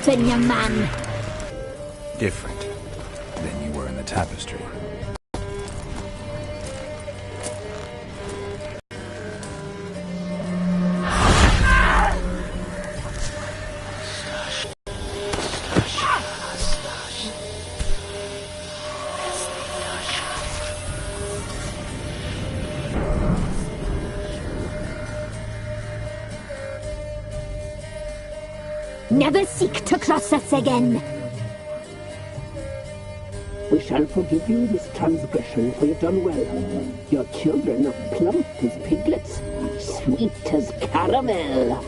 happen, young man? Different than you were in the tapestry. Never seek to cross us again. We shall forgive you this transgression, for you've done well. Your children are plump as piglets, sweet as caramel.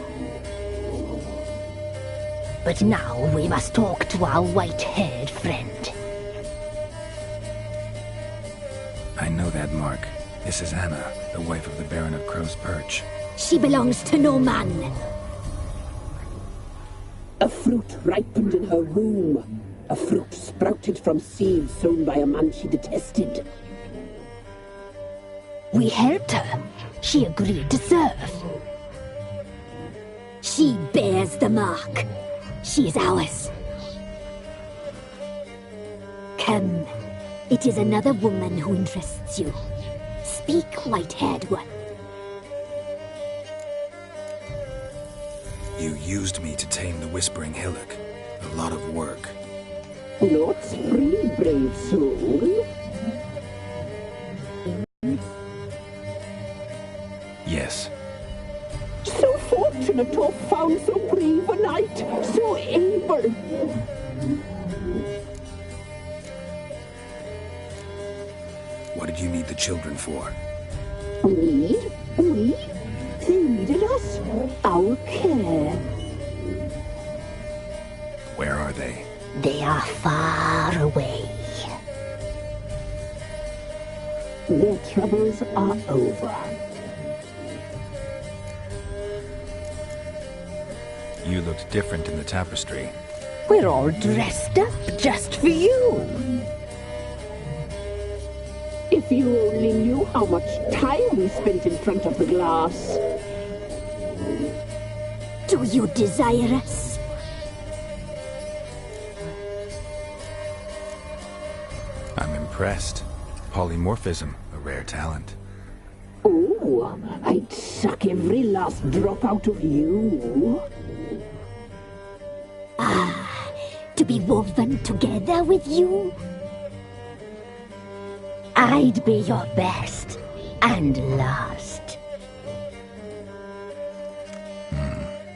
But now we must talk to our white-haired friend. I know that mark. This is Anna, the wife of the Baron of Crow's Perch. She belongs to no man. A fruit ripened in her womb. A fruit sprouted from seeds sown by a man she detested. We helped her. She agreed to serve. She bears the mark. She is ours. Come. It is another woman who interests you. Speak, white-haired one. You used me to tame the Whispering Hillock. A lot of work. Not free, brave soul. Yes. So fortunate to have found so brave a knight, so able. What did you need the children for? We? They needed us. Our care. Where are they? They are far away. Their troubles are over. You looked different in the tapestry. We're all dressed up just for you. If you only knew how much time we spent in front of the glass. Do you desire us? I'm impressed. Polymorphism, a rare talent. Oh, I'd suck every last drop out of you. Ah, to be woven together with you? I'd be your best and last.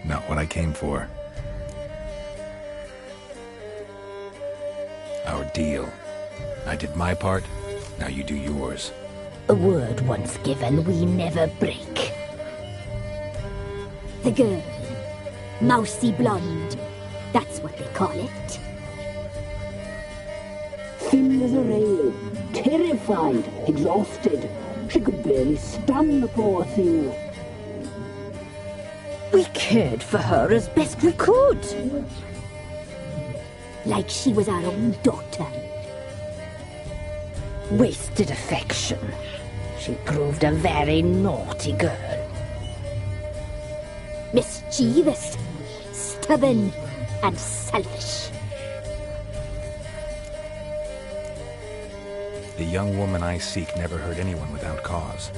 Not what I came for. Our deal. I did my part, now you do yours. A word once given, we never break. The girl. Mousy blonde. That's what they call it. Thin as a rail, terrified, exhausted. She could barely stand, the poor thing. We cared for her as best we could. Like she was our own daughter. Wasted affection. She proved a very naughty girl. Mischievous, stubborn, and selfish. The young woman I seek never hurt anyone without cause.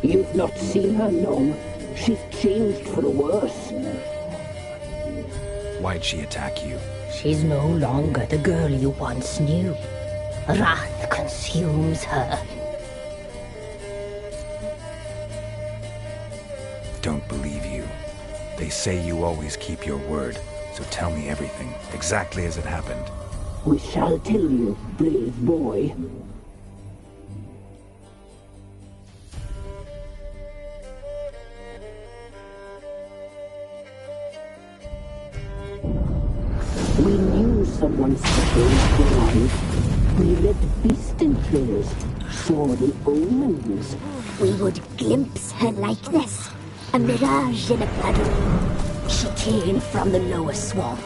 You've not seen her long. She's changed for the worse. Why'd she attack you? She's no longer the girl you once knew. Wrath consumes her. Don't believe you. They say you always keep your word, so tell me everything, exactly as it happened. We shall tell you, brave boy. We knew someone special was alive. We read beast entrails, saw the omens. We would glimpse her like this, a mirage in a puddle. She came from the lower swamp.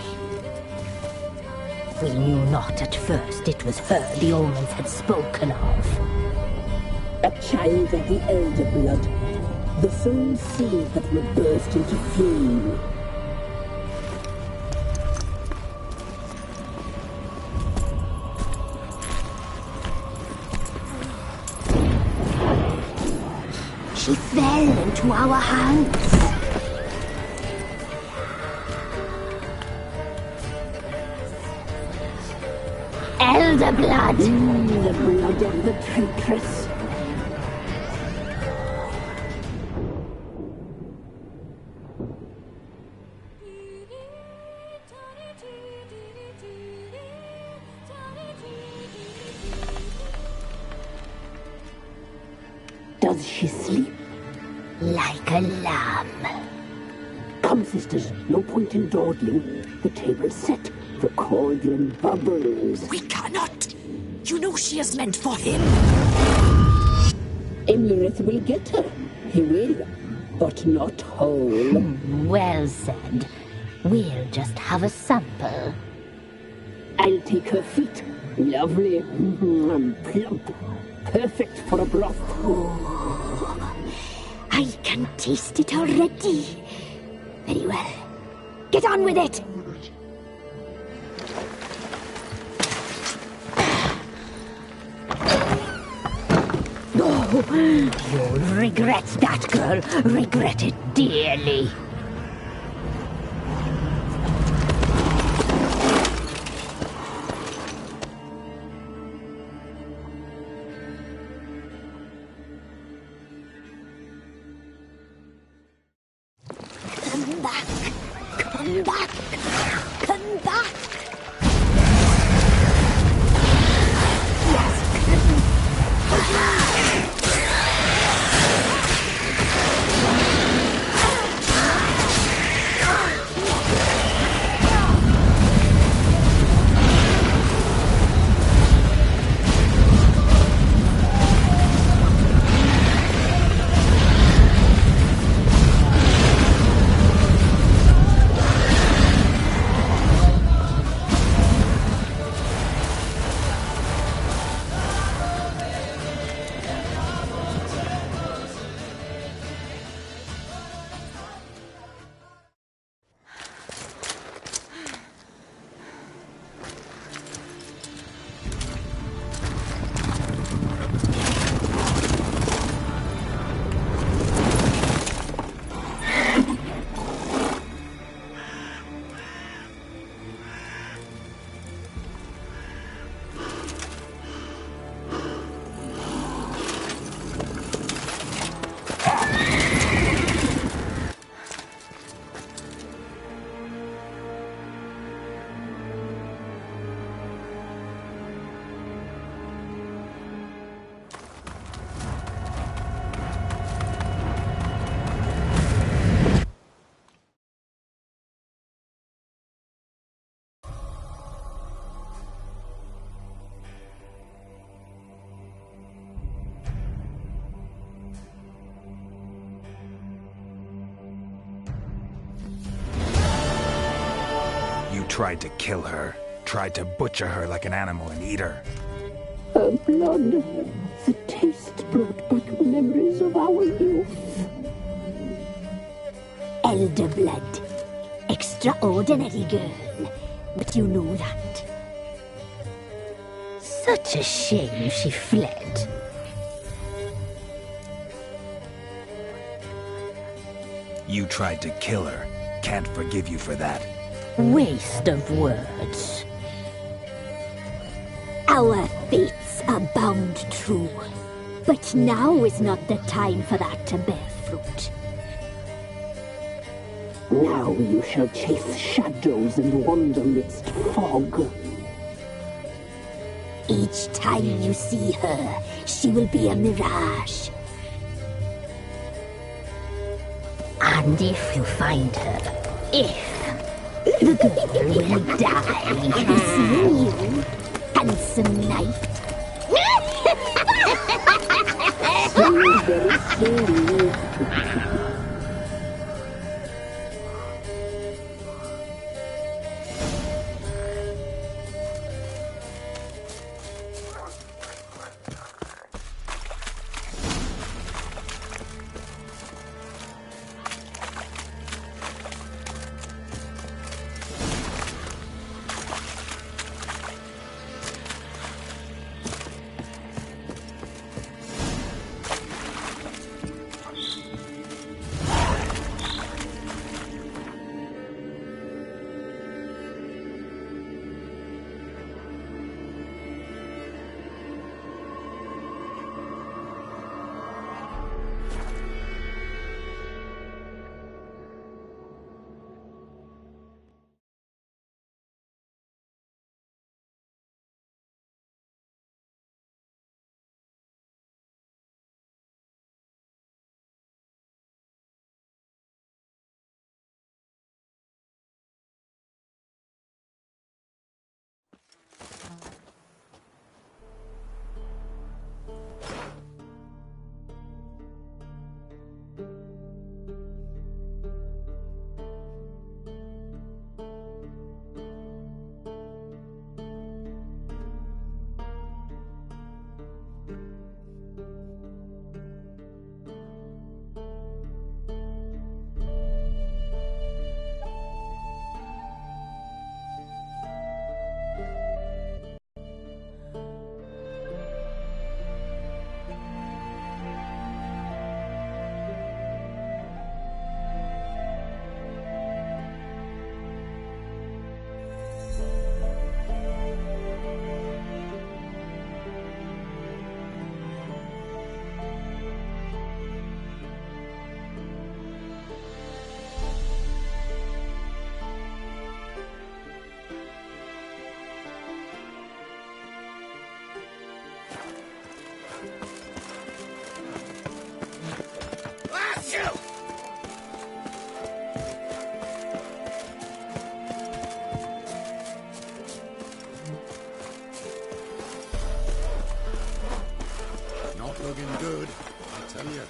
We knew not at first it was her the omens had spoken of. A child of the elder blood, the soul seed that would burst into flame. into our hands. Elder blood! The blood of the traitress. Does she sleep? Like a lamb. Come, sisters, no point in dawdling. The table's set. The cauldron bubbles. We cannot! You know she is meant for him! Emlyrith will get her. He will, but not whole. Well said. We'll just have a sample. I'll take her feet. Lovely. Plump. Perfect for a broth. I can taste it already. Very well. Get on with it! Oh, you'll regret that, girl. Regret it dearly. Come back. Come back. Come back. Tried to kill her. Tried to butcher her like an animal and eat her. Her blood. The taste brought back memories of our youth. Elder blood. Extraordinary girl. But you know that. Such a shame she fled. You tried to kill her. Can't forgive you for that. Waste of words. Our fates are bound true. But now is not the time for that to bear fruit. Now you shall chase shadows and wander midst fog. Each time you see her, she will be a mirage. And if you find her, the girl will die. See you, handsome knight. Very slowly. good, I tell you.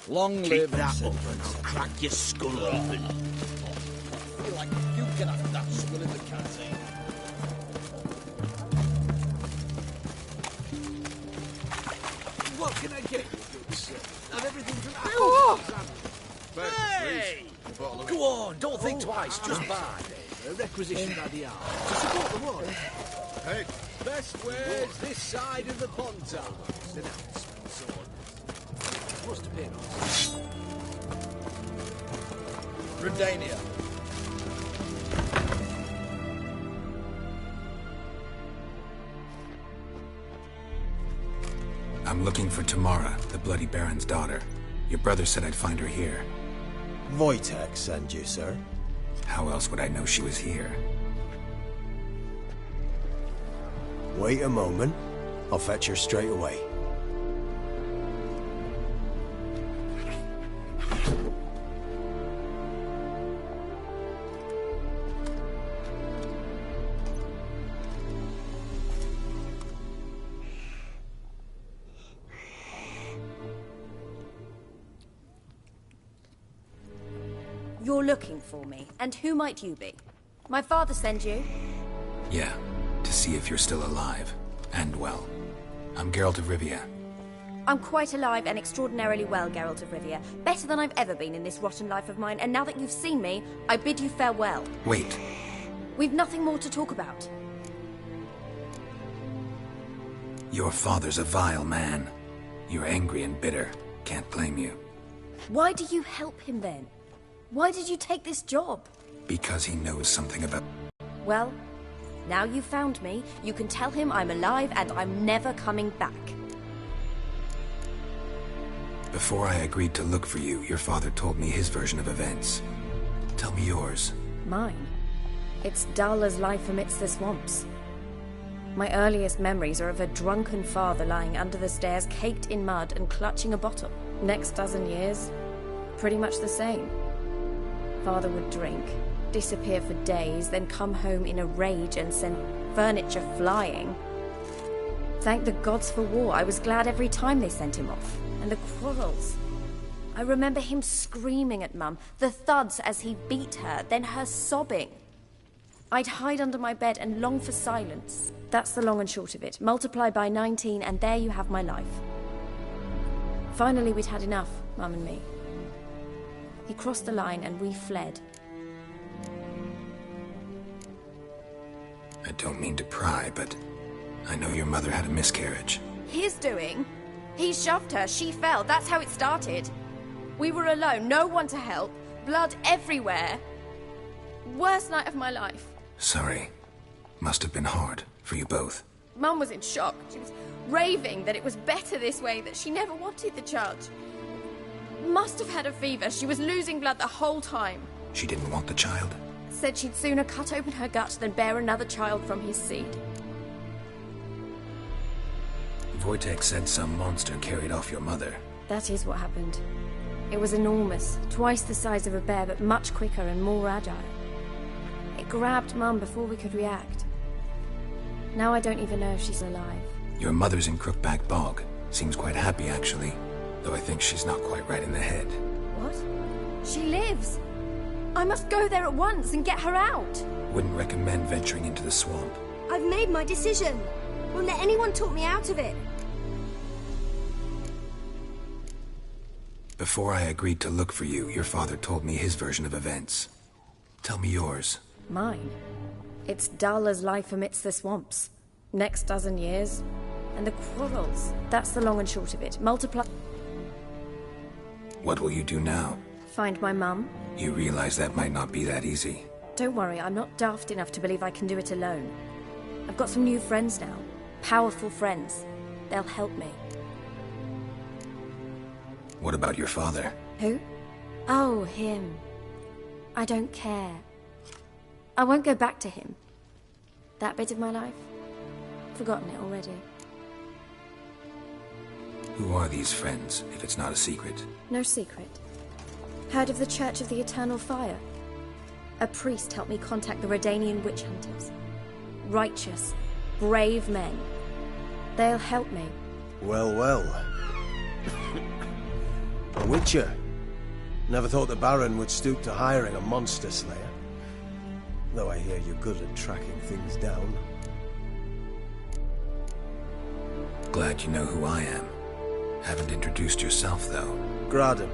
Long live that oven. Crack your skull open. I feel like you can have that skull in the canteen. What can I get you, good sir? Have everything from Hey! Go on, don't think twice, just buy. A requisition by the hour to support the war. Hey, best ways this side of the Pontar. Announcement, sword. Must have been on. Redania. I'm looking for Tamara, the Bloody Baron's daughter. Your brother said I'd find her here. Wojtek sent you, sir. How else would I know she was here? Wait a moment. I'll fetch her straight away. You're looking for me, and who might you be? My father sent you? Yeah, to see if you're still alive. And well. I'm Geralt of Rivia. I'm quite alive and extraordinarily well, Geralt of Rivia. Better than I've ever been in this rotten life of mine, and now that you've seen me, I bid you farewell. Wait. We've nothing more to talk about. Your father's a vile man. You're angry and bitter. Can't blame you. Why do you help him then? Why did you take this job? Because he knows something about... Well, now you've found me, you can tell him I'm alive and I'm never coming back. Before I agreed to look for you, your father told me his version of events. Tell me yours. Mine? It's dull as life amidst the swamps. My earliest memories are of a drunken father lying under the stairs, caked in mud and clutching a bottle. Next dozen years, pretty much the same. Father would drink, disappear for days, then come home in a rage and send furniture flying. Thank the gods for war. I was glad every time they sent him off. And the quarrels. I remember him screaming at Mum, the thuds as he beat her, then her sobbing. I'd hide under my bed and long for silence. That's the long and short of it. Multiply by 19 and there you have my life. Finally we'd had enough, Mum and me. He crossed the line and we fled. I don't mean to pry, but I know your mother had a miscarriage. His doing? He shoved her, she fell, that's how it started. We were alone, no one to help, blood everywhere. Worst night of my life. Sorry. Must have been hard for you both. Mum was in shock. She was raving that it was better this way, that she never wanted the child. Must have had a fever. She was losing blood the whole time. She didn't want the child? Said she'd sooner cut open her gut than bear another child from his seed. Wojtek said some monster carried off your mother. That is what happened. It was enormous, twice the size of a bear, but much quicker and more agile. It grabbed Mum before we could react. Now I don't even know if she's alive. Your mother's in Crookback Bog. Seems quite happy, actually. Though I think she's not quite right in the head. What? She lives! I must go there at once and get her out! Wouldn't recommend venturing into the swamp. I've made my decision. Won't let anyone talk me out of it. Before I agreed to look for you, your father told me his version of events. Tell me yours. Mine? It's dull as life amidst the swamps. Next dozen years. And the quarrels. That's the long and short of it. Multiply... What will you do now? Find my mum. You realize that might not be that easy. Don't worry, I'm not daft enough to believe I can do it alone. I've got some new friends now. Powerful friends. They'll help me. What about your father? Who? Oh, him. I don't care. I won't go back to him. That bit of my life? Forgotten it already. Who are these friends, if it's not a secret? No secret. Heard of the Church of the Eternal Fire? A priest helped me contact the Redanian witch hunters. Righteous, brave men. They'll help me. Well, well. A witcher. Never thought the Baron would stoop to hiring a monster slayer. Though I hear you're good at tracking things down. Glad you know who I am. Haven't introduced yourself, though. Graden,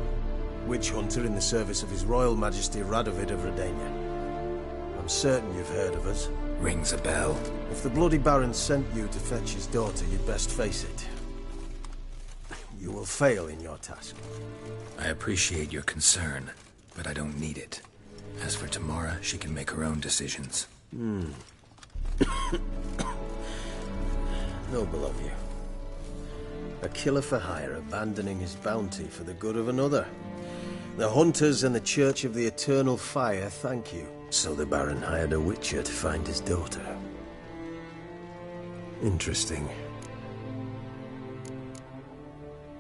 witch hunter in the service of His Royal Majesty Radovid of Redania. I'm certain you've heard of us. Rings a bell. If the bloody Baron sent you to fetch his daughter, you'd best face it. You will fail in your task. I appreciate your concern, but I don't need it. As for Tamara, she can make her own decisions. Noble of you. A killer for hire abandoning his bounty for the good of another. The hunters and the Church of the Eternal Fire thank you. So the Baron hired a witcher to find his daughter. Interesting.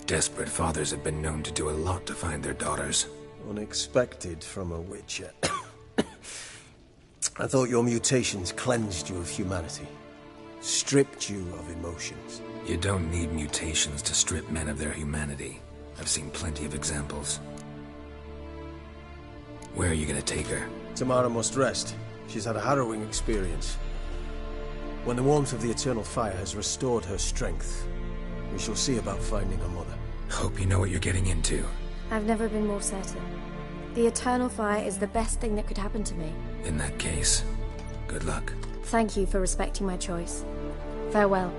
Desperate fathers have been known to do a lot to find their daughters. Unexpected from a witcher. I thought your mutations cleansed you of humanity. Stripped you of emotions. You don't need mutations to strip men of their humanity. I've seen plenty of examples. Where are you gonna take her? Tamara must rest. She's had a harrowing experience. When the warmth of the Eternal Fire has restored her strength, we shall see about finding her mother. Hope you know what you're getting into. I've never been more certain. The Eternal Fire is the best thing that could happen to me. In that case, good luck. Thank you for respecting my choice. Farewell.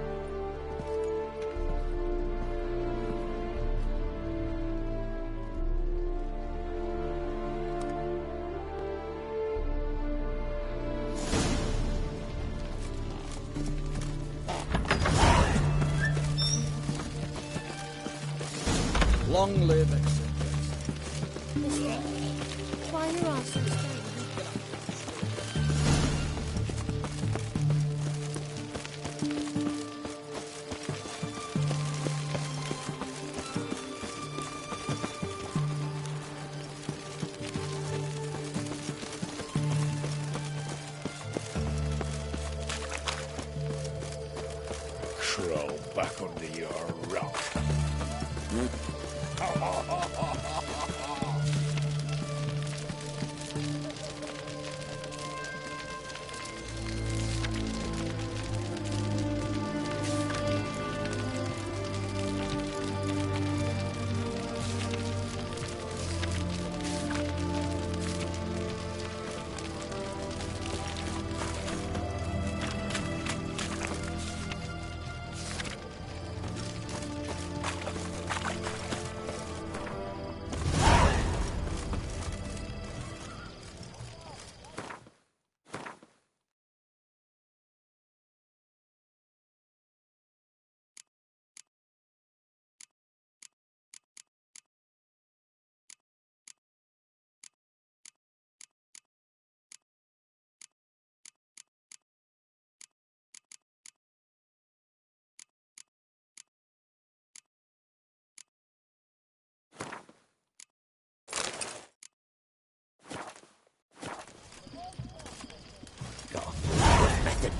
Long live acceptance. Why you are so strange? Crawl back under your rock.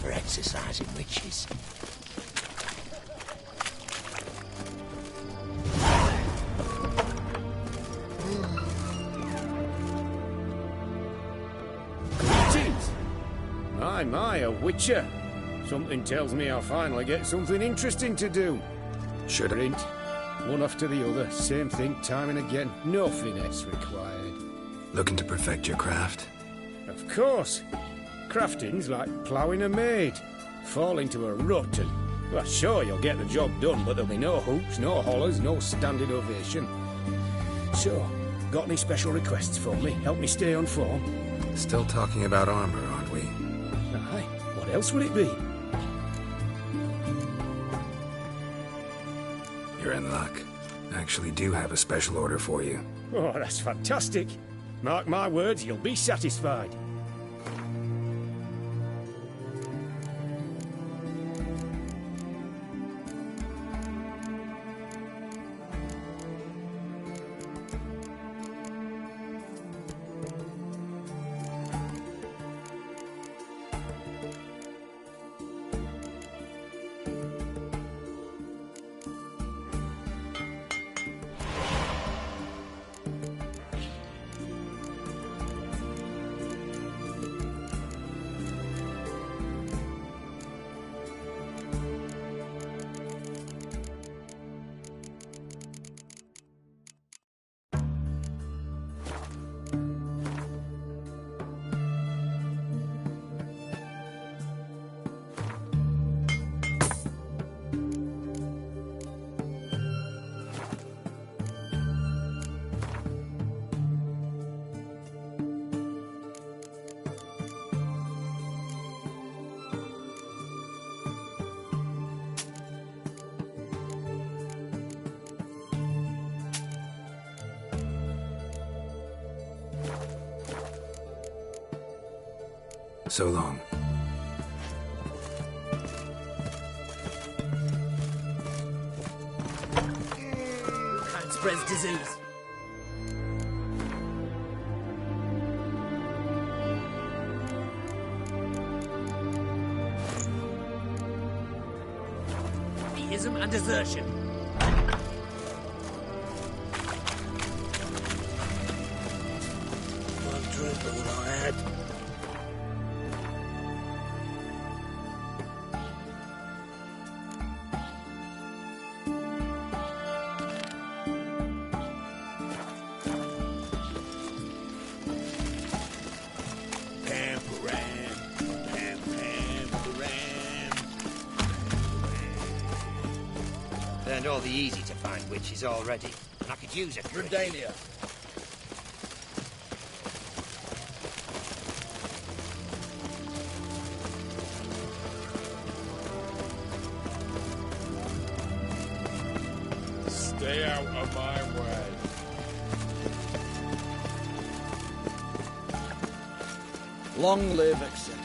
for exercising witches. Greetings! My, a witcher. Something tells me I'll finally get something interesting to do. Should I? Print, one after the other, same thing time and again, no finesse required. Looking to perfect your craft? Of course. Crafting's like ploughing a maid. Fall into a rut and, well, sure, you'll get the job done, but there'll be no hoops, no hollers, no standing ovation. So, got any special requests for me? Help me stay on form? Still talking about armor, aren't we? Aye, what else would it be? You're in luck. I actually do have a special order for you. Oh, that's fantastic. Mark my words, you'll be satisfied. So long. Can't spread disease. Theism and desertion. One drink of what I had. Learned all the easy-to-find witches already, and I could use a trick. Redalia. Stay out of my way. Long live Acceptance.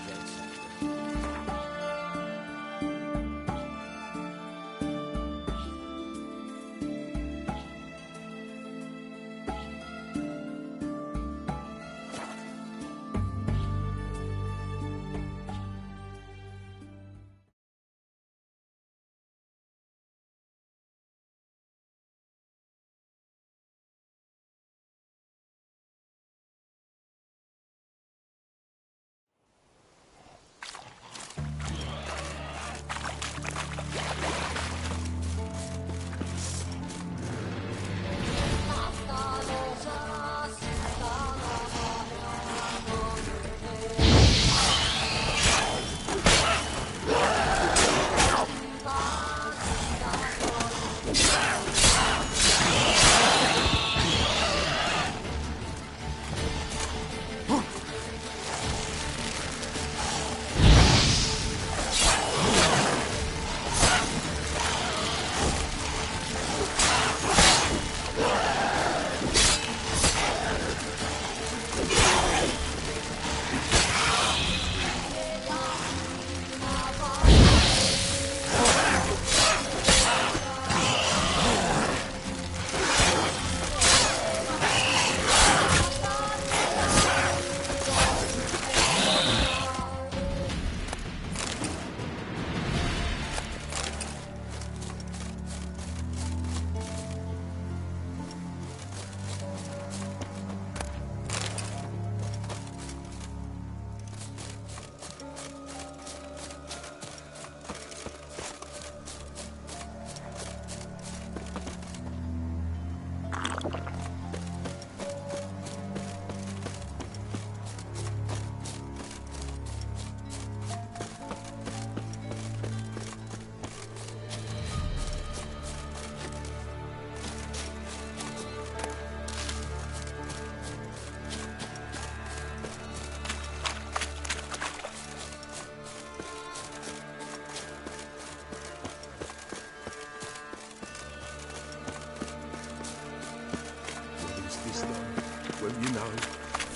Well, you know,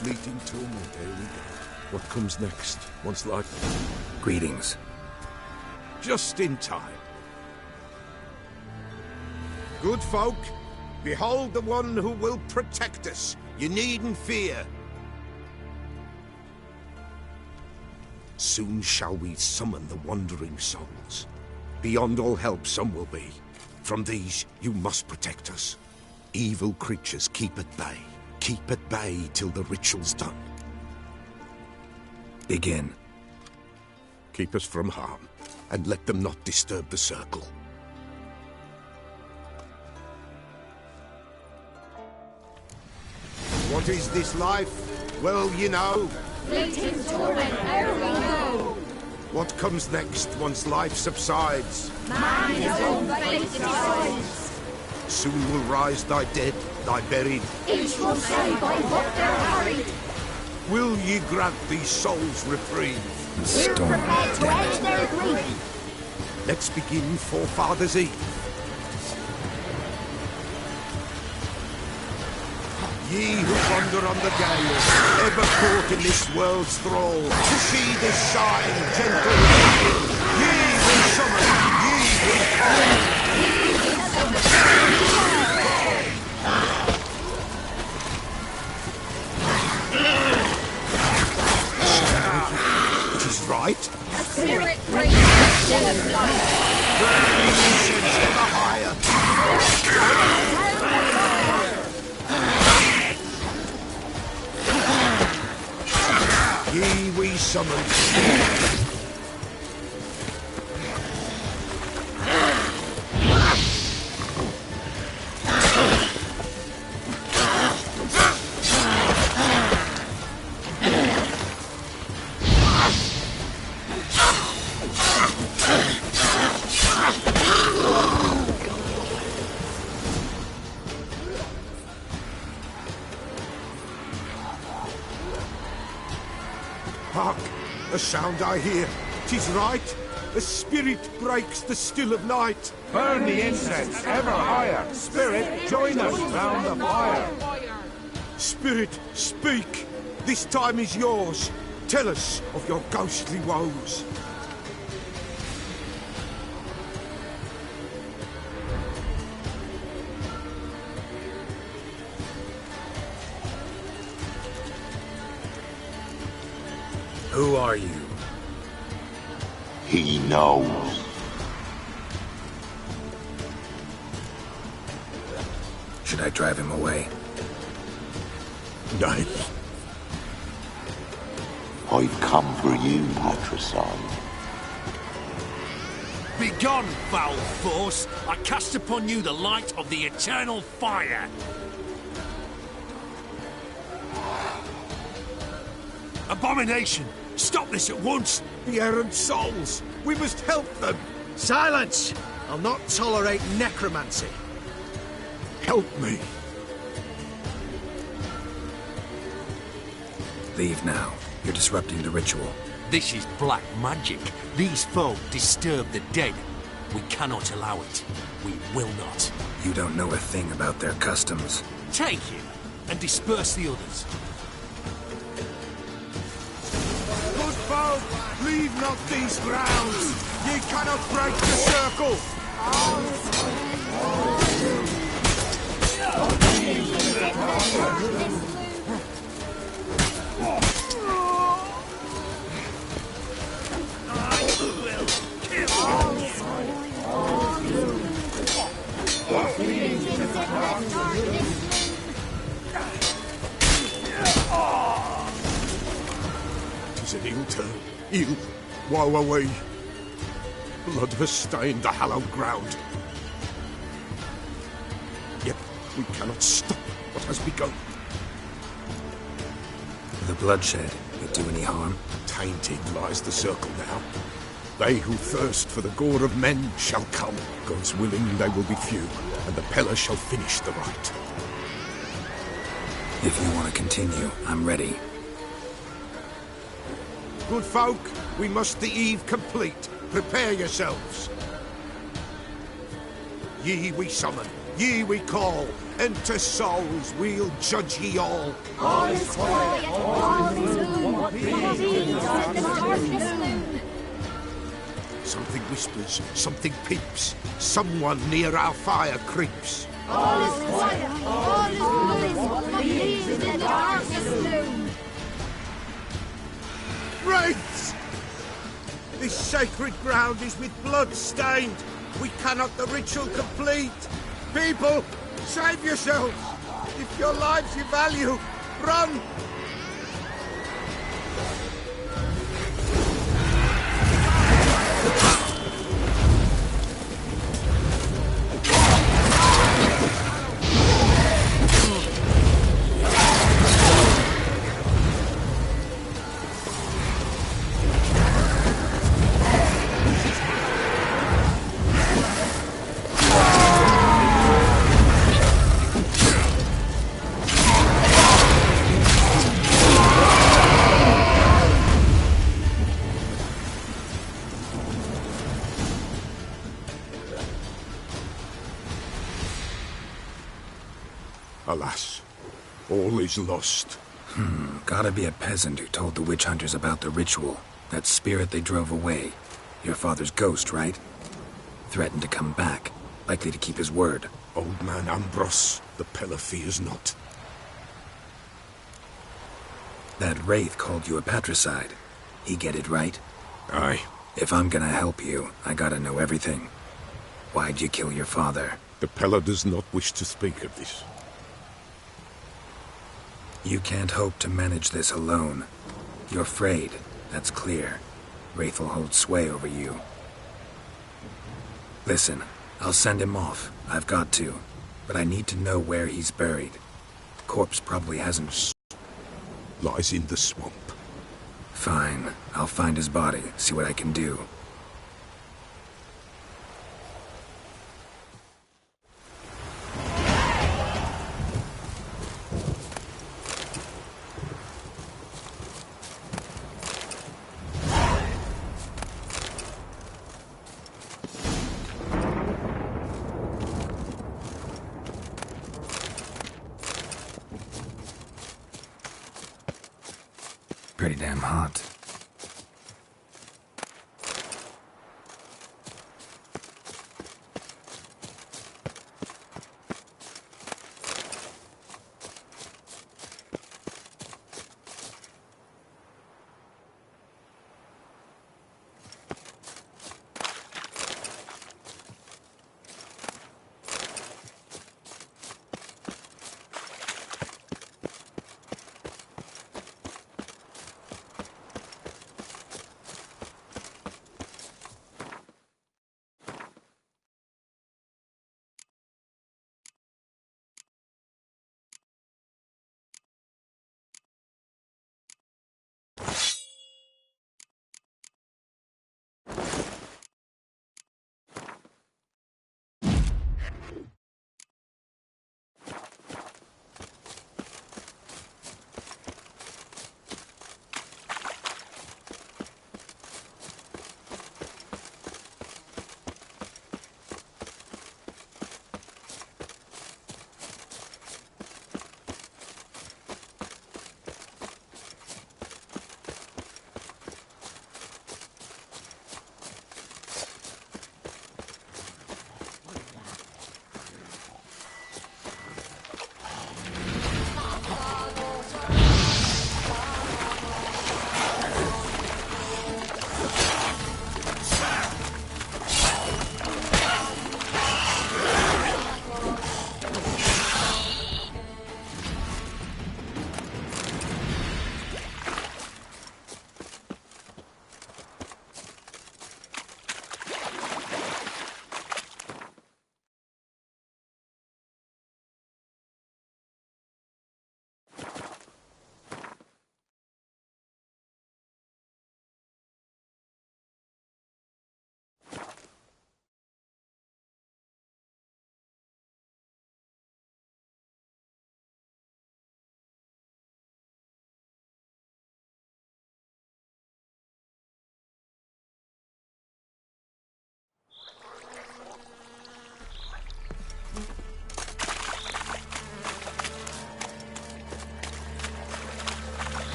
fleeting torment, there we go. What comes next, once life... Greetings. Just in time. Good folk, behold the one who will protect us. You needn't fear. Soon shall we summon the wandering souls. Beyond all help some will be. From these, you must protect us. Evil creatures keep at bay. Keep at bay till the ritual's done. Begin. Keep us from harm, and let them not disturb the circle. What is this life? Well, you know. Fleeting torment, ere we go. What comes next once life subsides? Man his own fate decides. Soon will rise thy dead, thy buried. Each will say by what they're harried. Will ye grant these souls reprieve? We're prepared to end their grief. Let's begin Forefathers' Eve. Ye who wander on the gale, ever caught in this world's thrall, to see this sign, gentle angel, ye will summon, ye will call. It is right. A spirit breaks the genocide. Burning incense ever higher. Ye we summon. Hark! The sound I hear. 'Tis right. A spirit breaks the still of night. Burn the incense ever higher. Spirit, join us round the fire. Spirit, speak. This time is yours. Tell us of your ghostly woes. Who are you? He knows. Should I drive him away? Nay. I've come for you, patricide. Begone, foul force! I cast upon you the light of the eternal fire! Abomination! Stop this at once! The errant souls! We must help them! Silence! I'll not tolerate necromancy. Help me! Leave now. You're disrupting the ritual. This is black magic. These folk disturb the dead. We cannot allow it. We will not. You don't know a thing about their customs. Take him and disperse the others. Good folk, leave not these grounds! Ye cannot break the circle! Tis an ill turn. Ill. Woe away. Blood has stained the hallowed ground. Yet we cannot stop what has begun. The bloodshed, it do any harm? Tainted lies the circle now. They who thirst for the gore of men shall come. God's willing they will be few, and the PELLAR shall finish the rite. If you want to continue, I'm ready. Good folk, we must the eve complete. Prepare yourselves. Ye we summon, ye we call, Enter souls, we'll judge ye all. All is quiet, all is gloom. What means in the darkness moon? Something whispers, something peeps. Someone near our fire creeps. All is quiet, all is gloom. What means in the darkness moon? Wraiths! This sacred ground is with blood stained. We cannot the ritual complete. People, save yourselves. If your lives you value, run! Alas, all is lost. Gotta be a peasant who told the witch hunters about the ritual. That spirit they drove away. Your father's ghost, right? Threatened to come back. Likely to keep his word. Old man Ambros, the Pellar fears not. That wraith called you a patricide. He get it right? Aye. If I'm gonna help you, I gotta know everything. Why'd you kill your father? The Pellar does not wish to speak of this. You can't hope to manage this alone. You're afraid, that's clear. Wraith will hold sway over you. Listen, I'll send him off. I've got to. But I need to know where he's buried. Corpse probably hasn't... Lies in the swamp. Fine. I'll find his body, see what I can do. Pretty damn hot.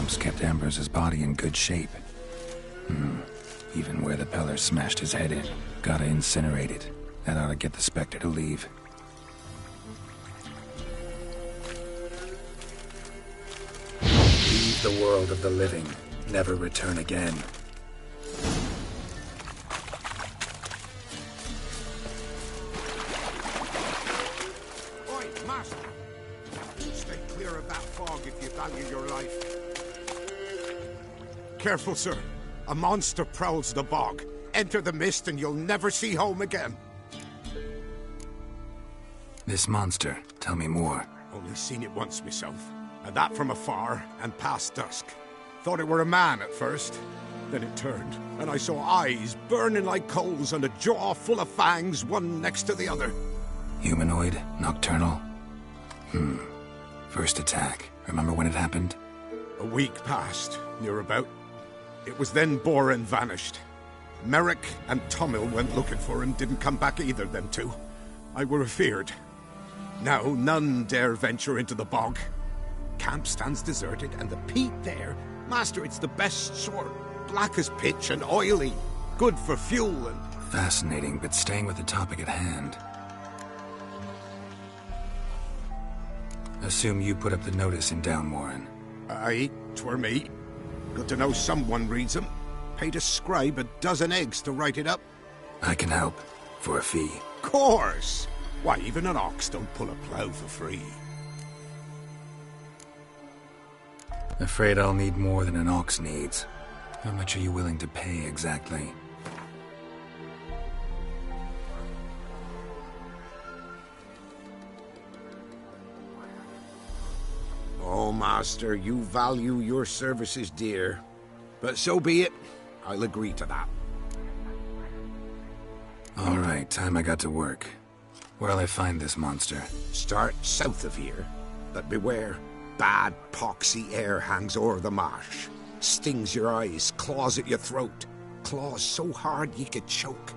swamps kept Ambrose's body in good shape. Even where the Pellar smashed his head in. Gotta incinerate it. That ought to get the Spectre to leave. Leave the world of the living. Never return again. Oi, Master! Stay clear of that fog if you value your life. Careful, sir. A monster prowls the bog. Enter the mist and you'll never see home again. This monster, tell me more. Only seen it once myself, and that from afar and past dusk. Thought it were a man at first. Then it turned, and I saw eyes burning like coals and a jaw full of fangs, one next to the other. Humanoid? Nocturnal? First attack. Remember when it happened? A week passed, near about. It was then Boren vanished. Merrick and Tomil went looking for him, didn't come back either, them two. I were afeard. Now none dare venture into the bog. Camp stands deserted, and the peat there, Master, it's the best sort. Black as pitch and oily. Good for fuel and... Fascinating, but staying with the topic at hand. Assume you put up the notice in Downwarren. Aye, 'twere me. Good to know someone reads them. Paid a scribe a dozen eggs to write it up. I can help. For a fee. Course! Why, even an ox don't pull a plough for free. Afraid I'll need more than an ox needs. How much are you willing to pay exactly? Oh, Master, you value your services dear. But so be it. I'll agree to that. All right, time I got to work. Where'll I find this monster? Start south of here. But beware. Bad, poxy air hangs o'er the marsh. Stings your eyes, claws at your throat. Claws so hard ye could choke.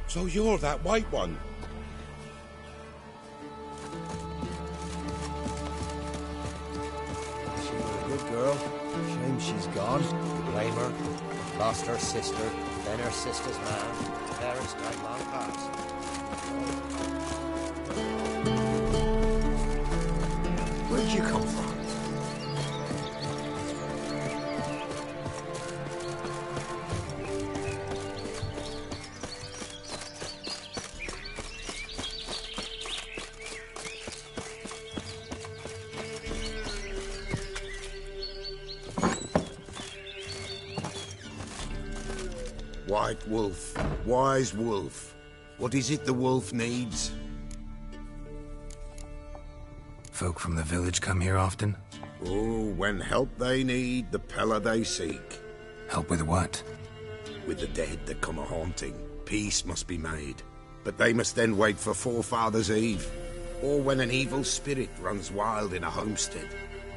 So you're that white one? She was a good girl. Shame she's gone. Blame her. Lost her sister, then her sister's man. Parents died long past. Where'd you come from? White wolf, wise wolf. What is it the wolf needs? Folk from the village come here often? Oh, when help they need, the Pellar they seek. Help with what? With the dead that come a-haunting, peace must be made. But they must then wait for Forefathers' Eve, or when an evil spirit runs wild in a homestead.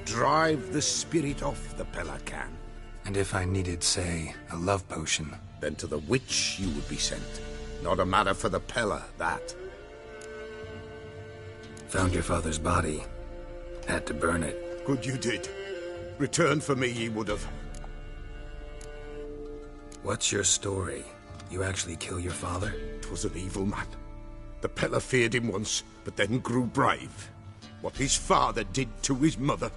Drive the spirit off, the Pellar can. And if I needed, say, a love potion? Then to the witch you would be sent. Not a matter for the Pellar, that. Found your father's body. Had to burn it. Good you did. Return for me ye would have. What's your story? You actually kill your father? 'Twas an evil man. The Pellar feared him once, but then grew brave. What his father did to his mother,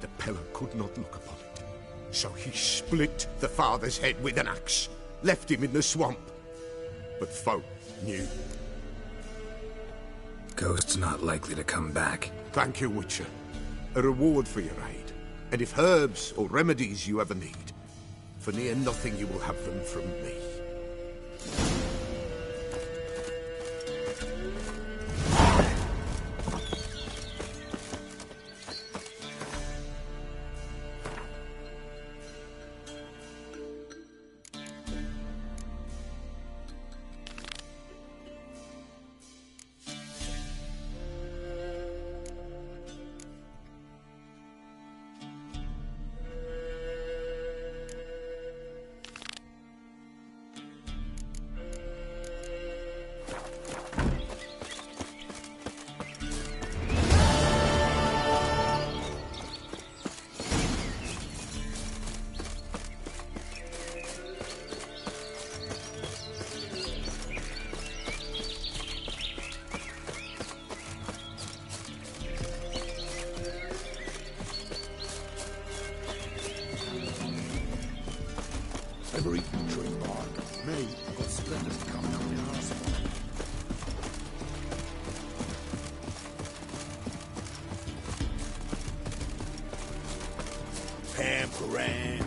the Pellar could not look upon it. So he split the father's head with an axe, left him in the swamp. But folk knew. Ghost's not likely to come back. Thank you, Witcher. A reward for your aid. And if herbs or remedies you ever need, for near nothing you will have them from me. Ever eaten tree bark? Me, I've got splinters coming up my arse. Pampering.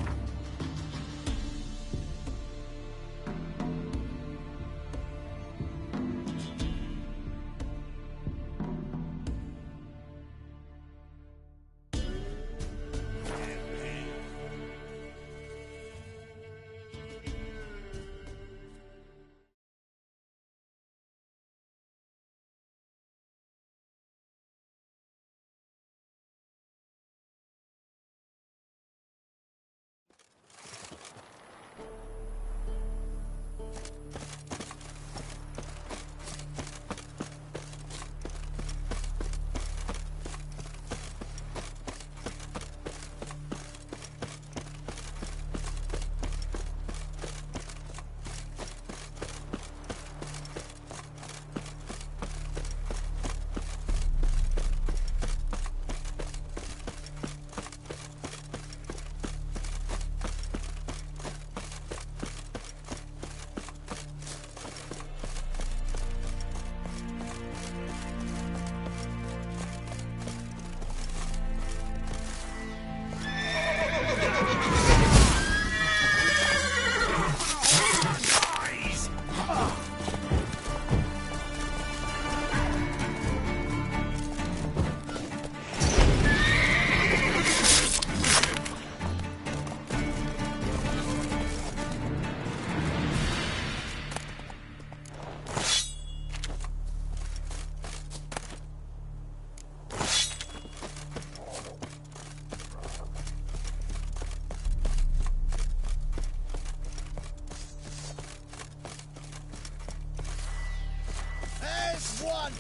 on!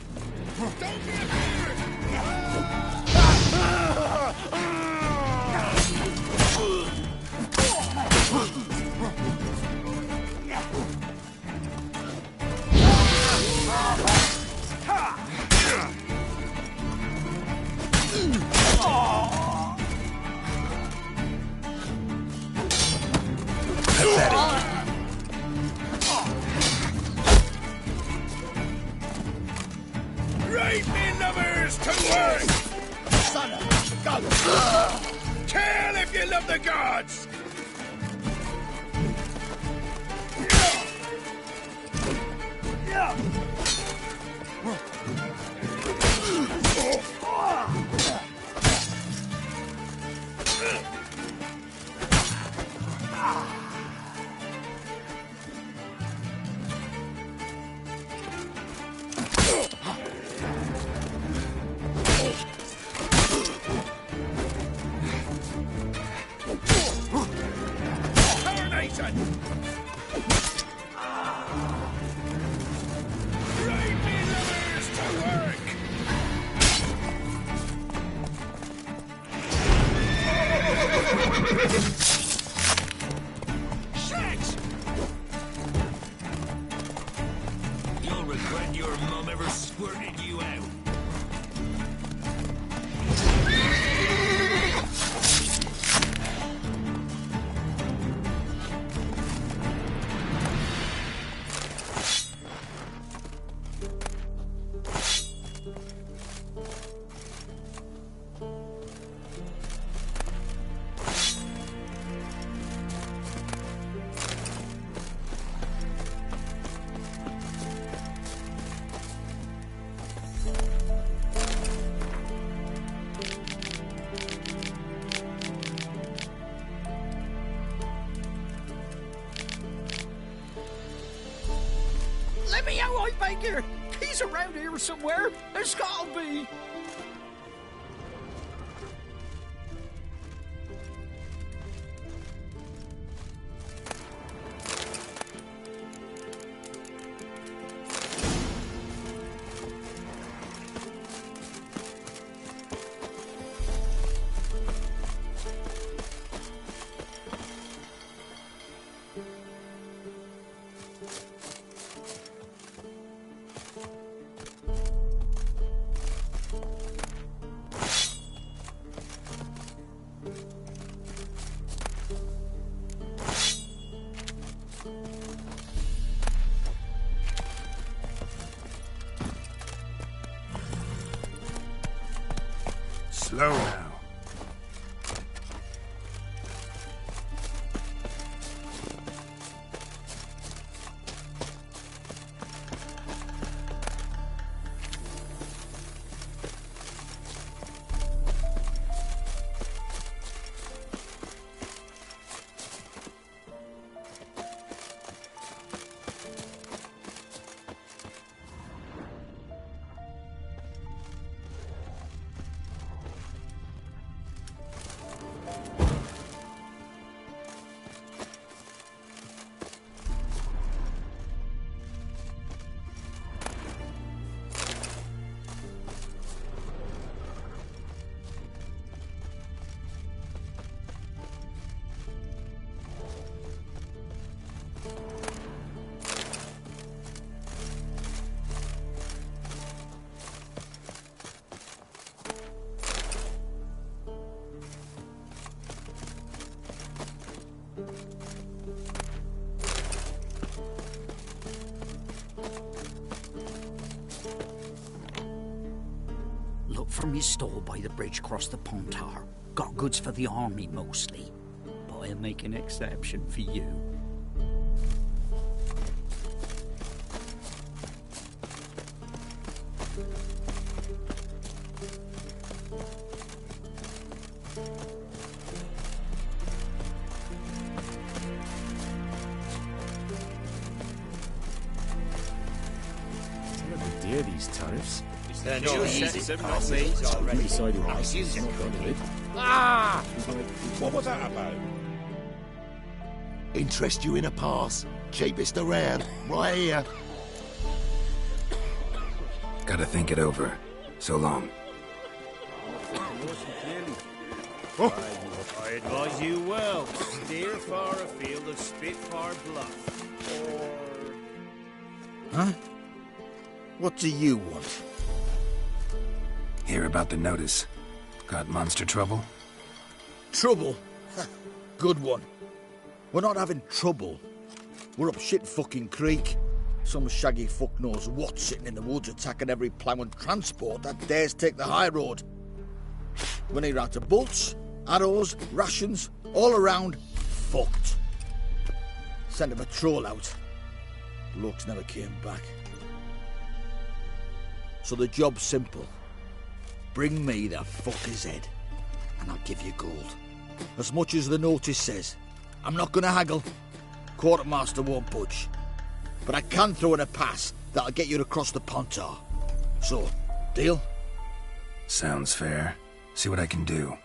Don't be afraid! Right, me lovers, to work! Son of a gun! Kill if you love the gods! You'll regret your mum ever squirted you out. Let me out, I beg you! He's around here somewhere! There's gotta be! Slow now. Look from his stall by the bridge across the Pontar. Got goods for the army mostly. But I'll make an exception for you. Dear, these tariffs. They're no easy passes already. Ah! What was that about? Interest you in a pass? Cheapest around, right here. Gotta think it over. So long. I advise you well. Steer far afield of Spitfire Bluff. Huh? What do you want? Hear about the notice. Got monster trouble? Trouble? Good one. We're not having trouble. We're up shit fucking creek. Some shaggy fuck knows what sitting in the woods attacking every plough and transport that dares take the high road. When he ran to bolts, arrows, rations, all around, fucked. Sent a patrol out. Blokes never came back. So the job's simple. Bring me the fucker's head, and I'll give you gold. As much as the notice says. I'm not gonna haggle. Quartermaster won't budge. But I can throw in a pass that'll get you across the Pontar. So, deal? Sounds fair. See what I can do.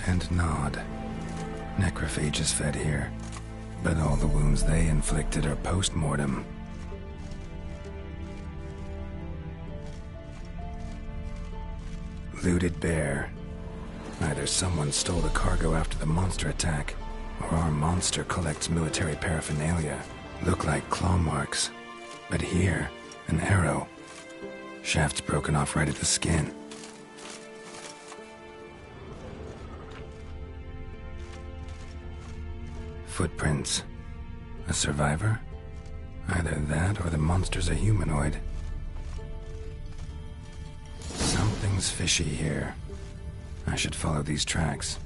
And nod. Necrophages fed here, but all the wounds they inflicted are post-mortem. Looted bear. Either someone stole the cargo after the monster attack, or our monster collects military paraphernalia. Look like claw marks. But here, an arrow. Shaft's broken off right at the skin. Footprints. A survivor? Either that or the monster's a humanoid. Something's fishy here. I should follow these tracks.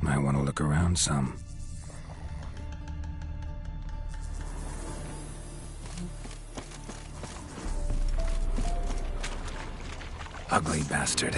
Might want to look around some. Ugly bastard.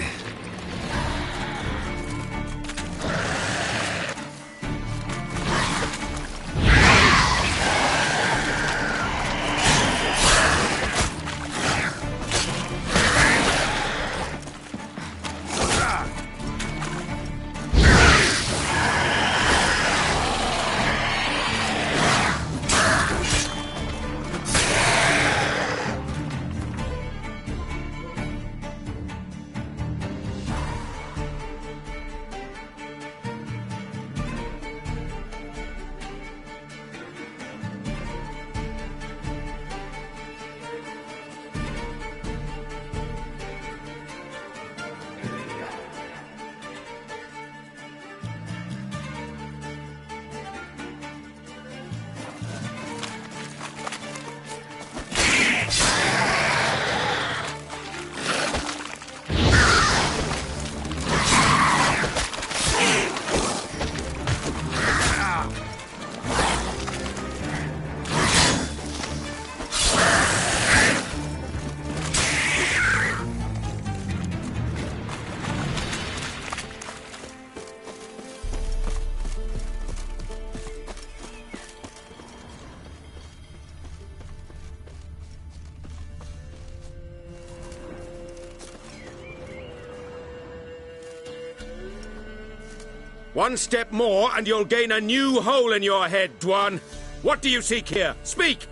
One step more, and you'll gain a new hole in your head, Dwan. What do you seek here? Speak!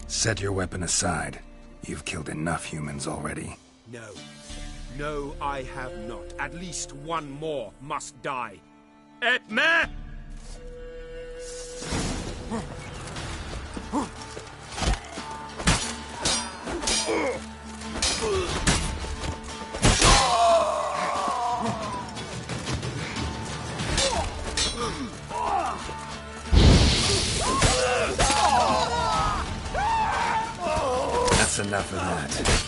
Set your weapon aside. You've killed enough humans already. No. No, I have not. At least one more must die. Etme! That's enough of that.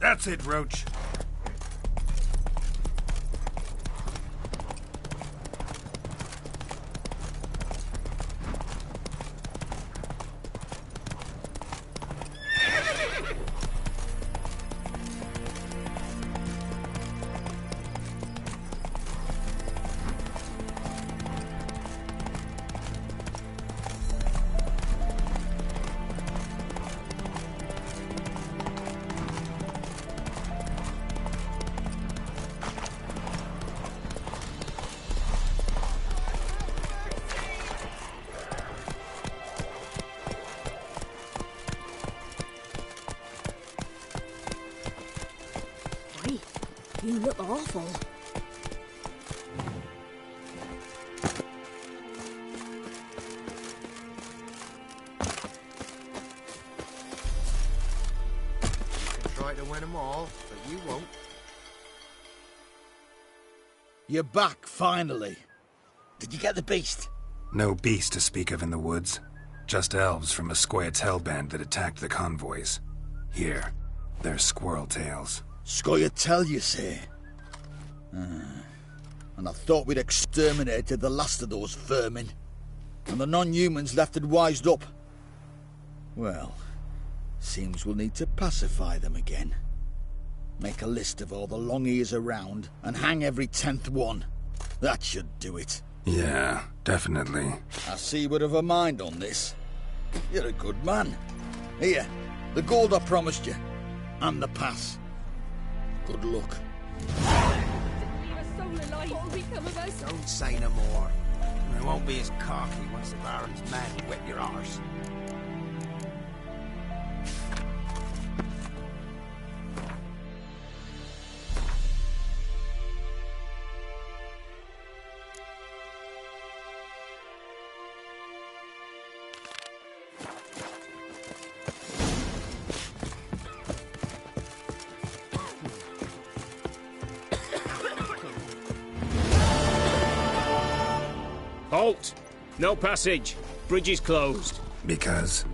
That's it, Roach. You look awful. You can try to win them all, but you won't. You're back, finally. Did you get the beast? No beast to speak of in the woods. Just elves from a Squoyat's hellband that attacked the convoys. Here, they're squirrel tails. Squoyat tell, you say? And I thought we'd exterminated the last of those vermin. And the non-humans left had wised up. Well, seems we'll need to pacify them again. Make a list of all the long ears around and hang every 10th one. That should do it. Yeah, definitely. I see you would have a mind on this. You're a good man. Here, the gold I promised you. And the pass. Good luck. Don't say no more. I won't be as cocky once the Baron's men whip your arse. Halt! No passage. Bridge is closed. Because?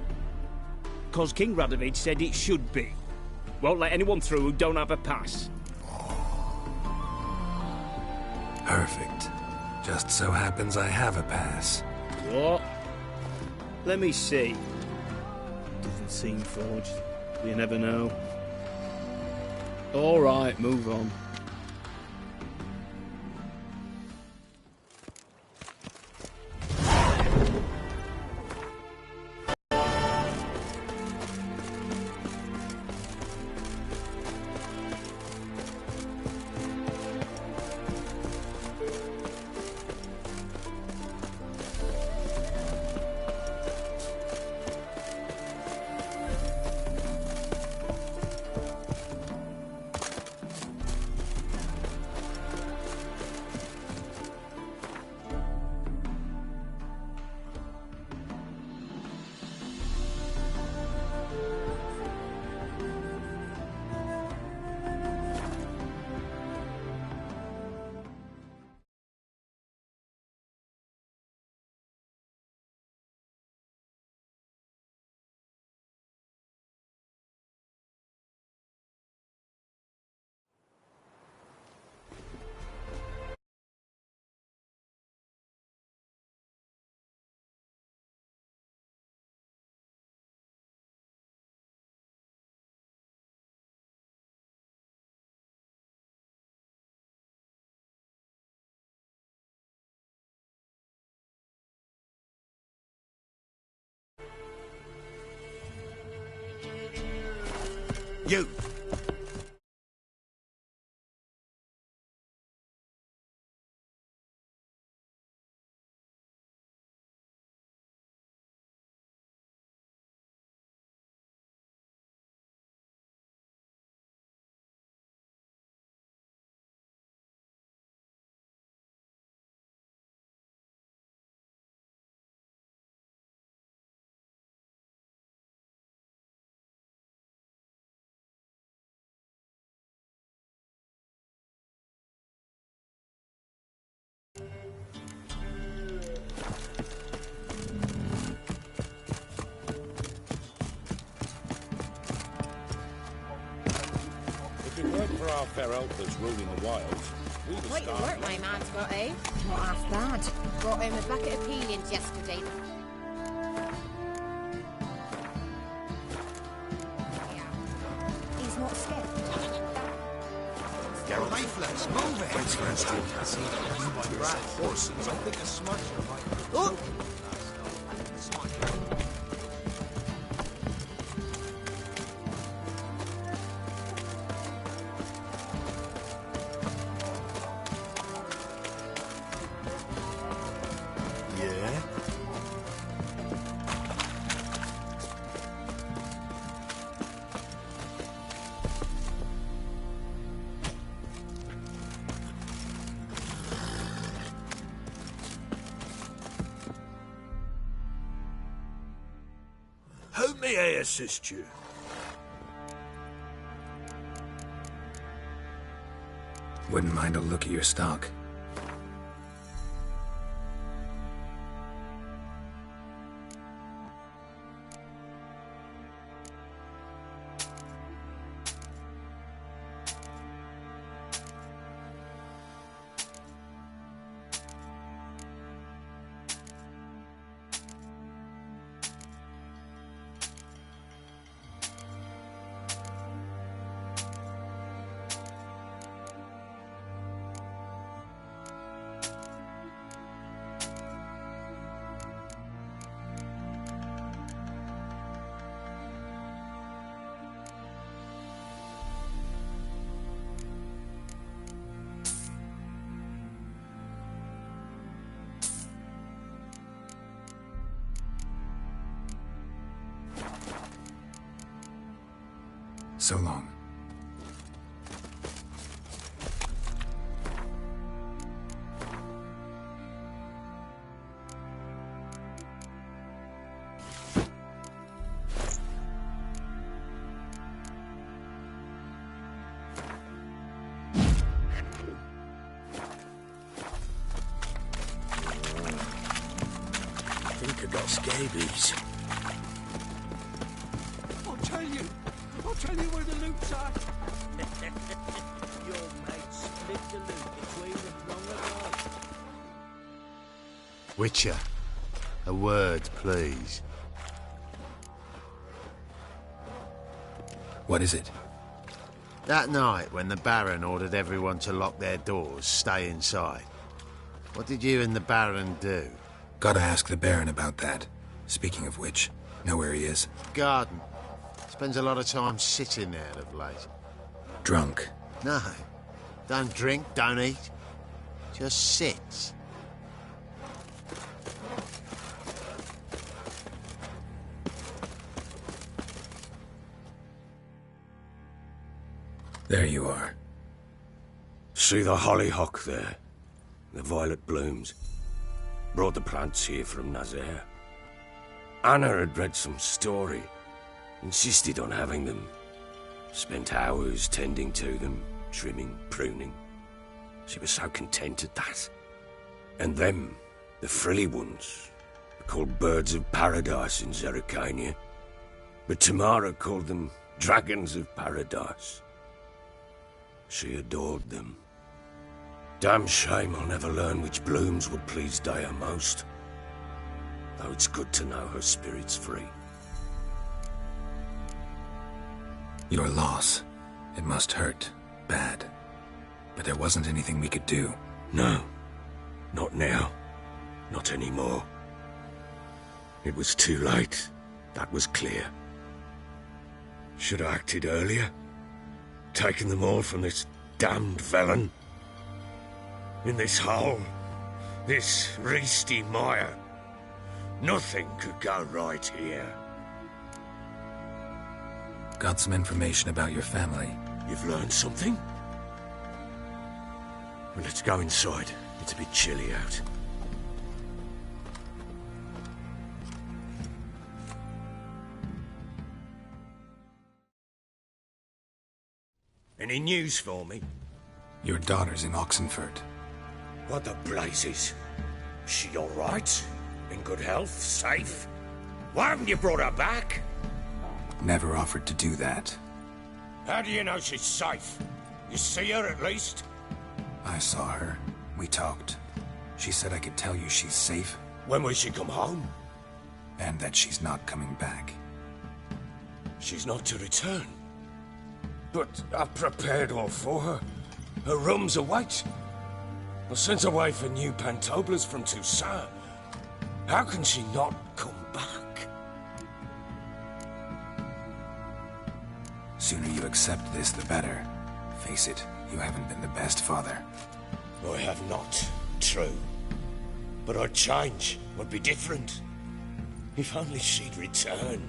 Because King Radovid said it should be. Won't let anyone through who don't have a pass. Perfect. Just so happens I have a pass. What? Let me see. Doesn't seem forged. You never know. All right, move on. You! If it weren't for our fair helpers ruling the wilds, we'd have Quite the starved. work my man's got, eh? Not half bad. Brought home a bucket of peelings yesterday. He's not scared. Get away, Flex. Move it. Horses. I think a smusher might... Oh! How may I assist you? Wouldn't mind a look at your stock. So long. I think I got scabies. I'll tell you where the loot's at. Your mate split the loot between them long ago. Witcher, a word, please. What is it? That night when the Baron ordered everyone to lock their doors, stay inside. What did you and the Baron do? Gotta ask the Baron about that. Speaking of which, know where he is? Garden. Spends a lot of time sitting there of late. Drunk. No. Don't drink, don't eat. Just sits. There you are. See the hollyhock there? The violet blooms. Brought the plants here from Nazaire. Anna had read some story. Insisted on having them. Spent hours tending to them, trimming, pruning. She was so content at that. And them, the frilly ones, are called birds of paradise in Zerrikania. But Tamara called them dragons of paradise. She adored them. Damn shame I'll never learn which blooms would please Dea most. Though it's good to know her spirit's free. Your loss. It must hurt. Bad. But there wasn't anything we could do. No. Not now. Not anymore. It was too late. That was clear. Should have acted earlier. Taken them all from this damned felon. In this hole. This reesty mire. Nothing could go right here. Got some information about your family. You've learned something? Well, let's go inside. It's a bit chilly out. Any news for me? Your daughter's in Oxenford. What the blazes? Is she all right? In good health? Safe? Why haven't you brought her back? Never offered to do that. How do you know she's safe? You see her at least? I saw her. We talked. She said I could tell you she's safe. When will she come home? And that she's not coming back. She's not to return. But I've prepared all for her. Her rooms await. I sent away for new pantoblas from Toussaint. How can she not come back? Sooner you accept this, the better. Face it, you haven't been the best father. I have not, true. But I'd change, would be different. If only she'd return.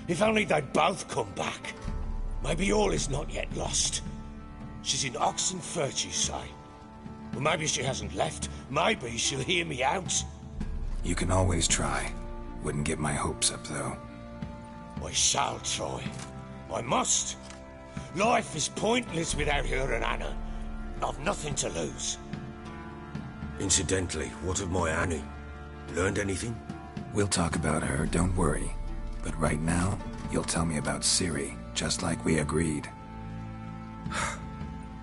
If only they'd both come back. Maybe all is not yet lost. She's in Oxenford, you say? Well, maybe she hasn't left. Maybe she'll hear me out. You can always try. Wouldn't get my hopes up, though. I shall try. I must. Life is pointless without her and Anna. I've nothing to lose. Incidentally, what of my Annie? Learned anything? We'll talk about her, don't worry. But right now, you'll tell me about Ciri, just like we agreed.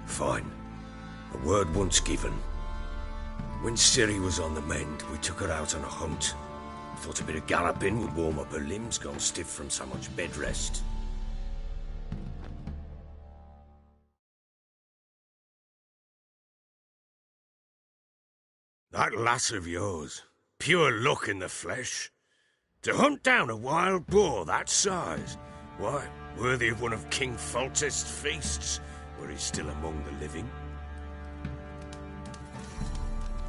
Fine. A word once given. When Ciri was on the mend, we took her out on a hunt. Thought a bit of galloping would warm up her limbs, gone stiff from so much bed rest. That lass of yours, pure luck in the flesh. To hunt down a wild boar that size, why, worthy of one of King Foltest's feasts, were he still among the living.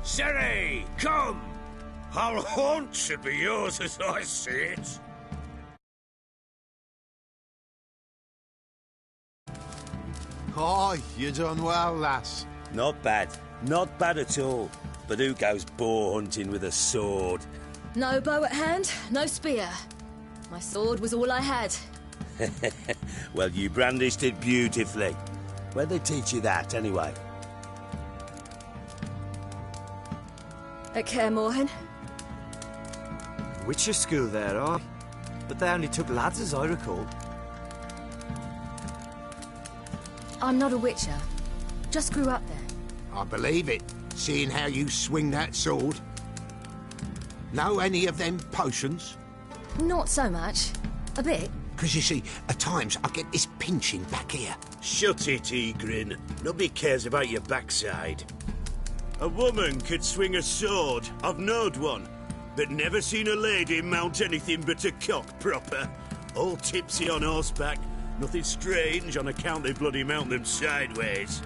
Ciri, come! Whole haunt should be yours as I see it. Aye, you done well, lass. Not bad. Not bad at all. But who goes boar hunting with a sword? No bow at hand, no spear. My sword was all I had. Well, you brandished it beautifully. Where'd they teach you that, anyway? At Kaer Morhen. Witcher school there, aye. But they only took lads, as I recall. I'm not a witcher. Just grew up there. I believe it, seeing how you swing that sword. Know any of them potions? Not so much. A bit. Because you see, at times I get this pinching back here. Shut it, Egrin. Nobody cares about your backside. A woman could swing a sword. I've knowed one. But never seen a lady mount anything but a cock proper. All tipsy on horseback. Nothing strange on account they bloody mount them sideways.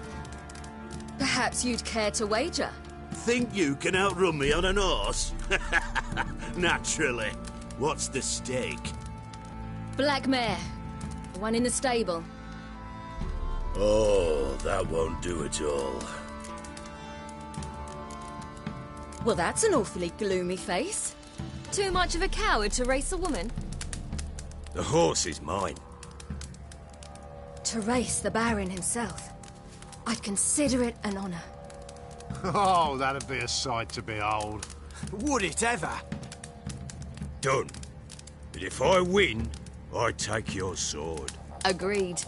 Perhaps you'd care to wager? Think you can outrun me on an horse? Naturally. What's the stake? Black mare. The one in the stable. Oh, that won't do at all. Well, that's an awfully gloomy face. Too much of a coward to race a woman? The horse is mine. To race the Baron himself. I'd consider it an honor. Oh, that'd be a sight to behold. Would it ever? Done. But if I win, I take your sword. Agreed.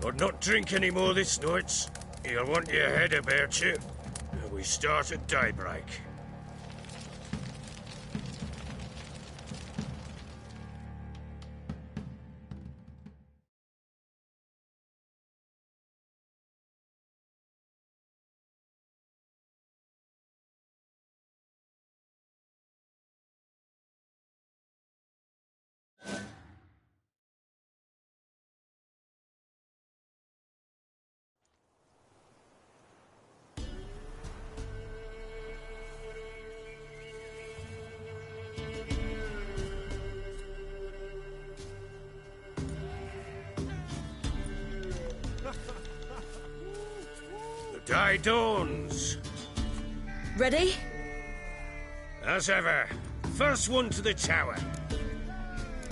I'd not drink any more this night. You'll want your head about you. We start at daybreak. Day dawns. Ready? As ever. First one to the tower.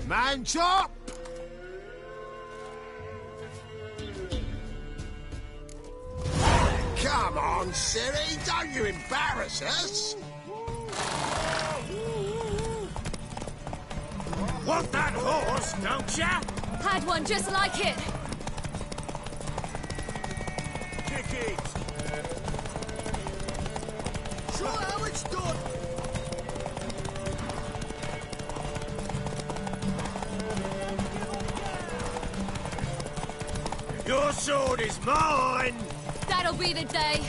Man chop! Come on, Ciri, don't you embarrass us! Want that horse, don't ya? Had one just like it. Kick it. Show how it's done! Your sword is mine! That'll be the day.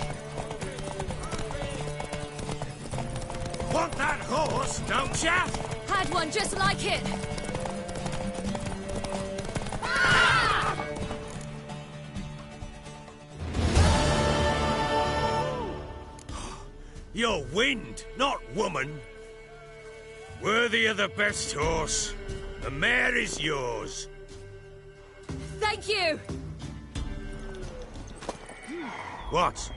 Want that horse, don't ya? Had one just like it. You're wind, not woman. Worthy of the best horse. The mare is yours. Thank you. What?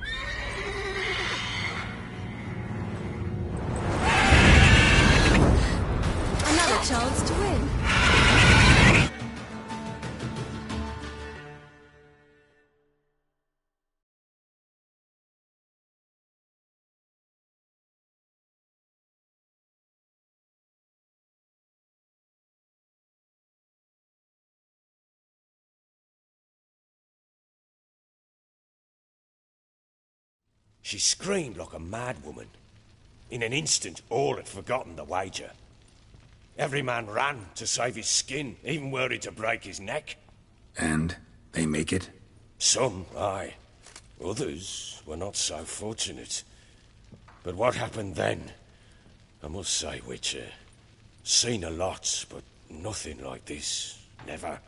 Another chance to win. She screamed like a mad woman. In an instant, all had forgotten the wager. Every man ran to save his skin, even worried to break his neck. And they make it? Some, aye. Others were not so fortunate. But what happened then? I must say, Witcher, seen a lot, but nothing like this. Never.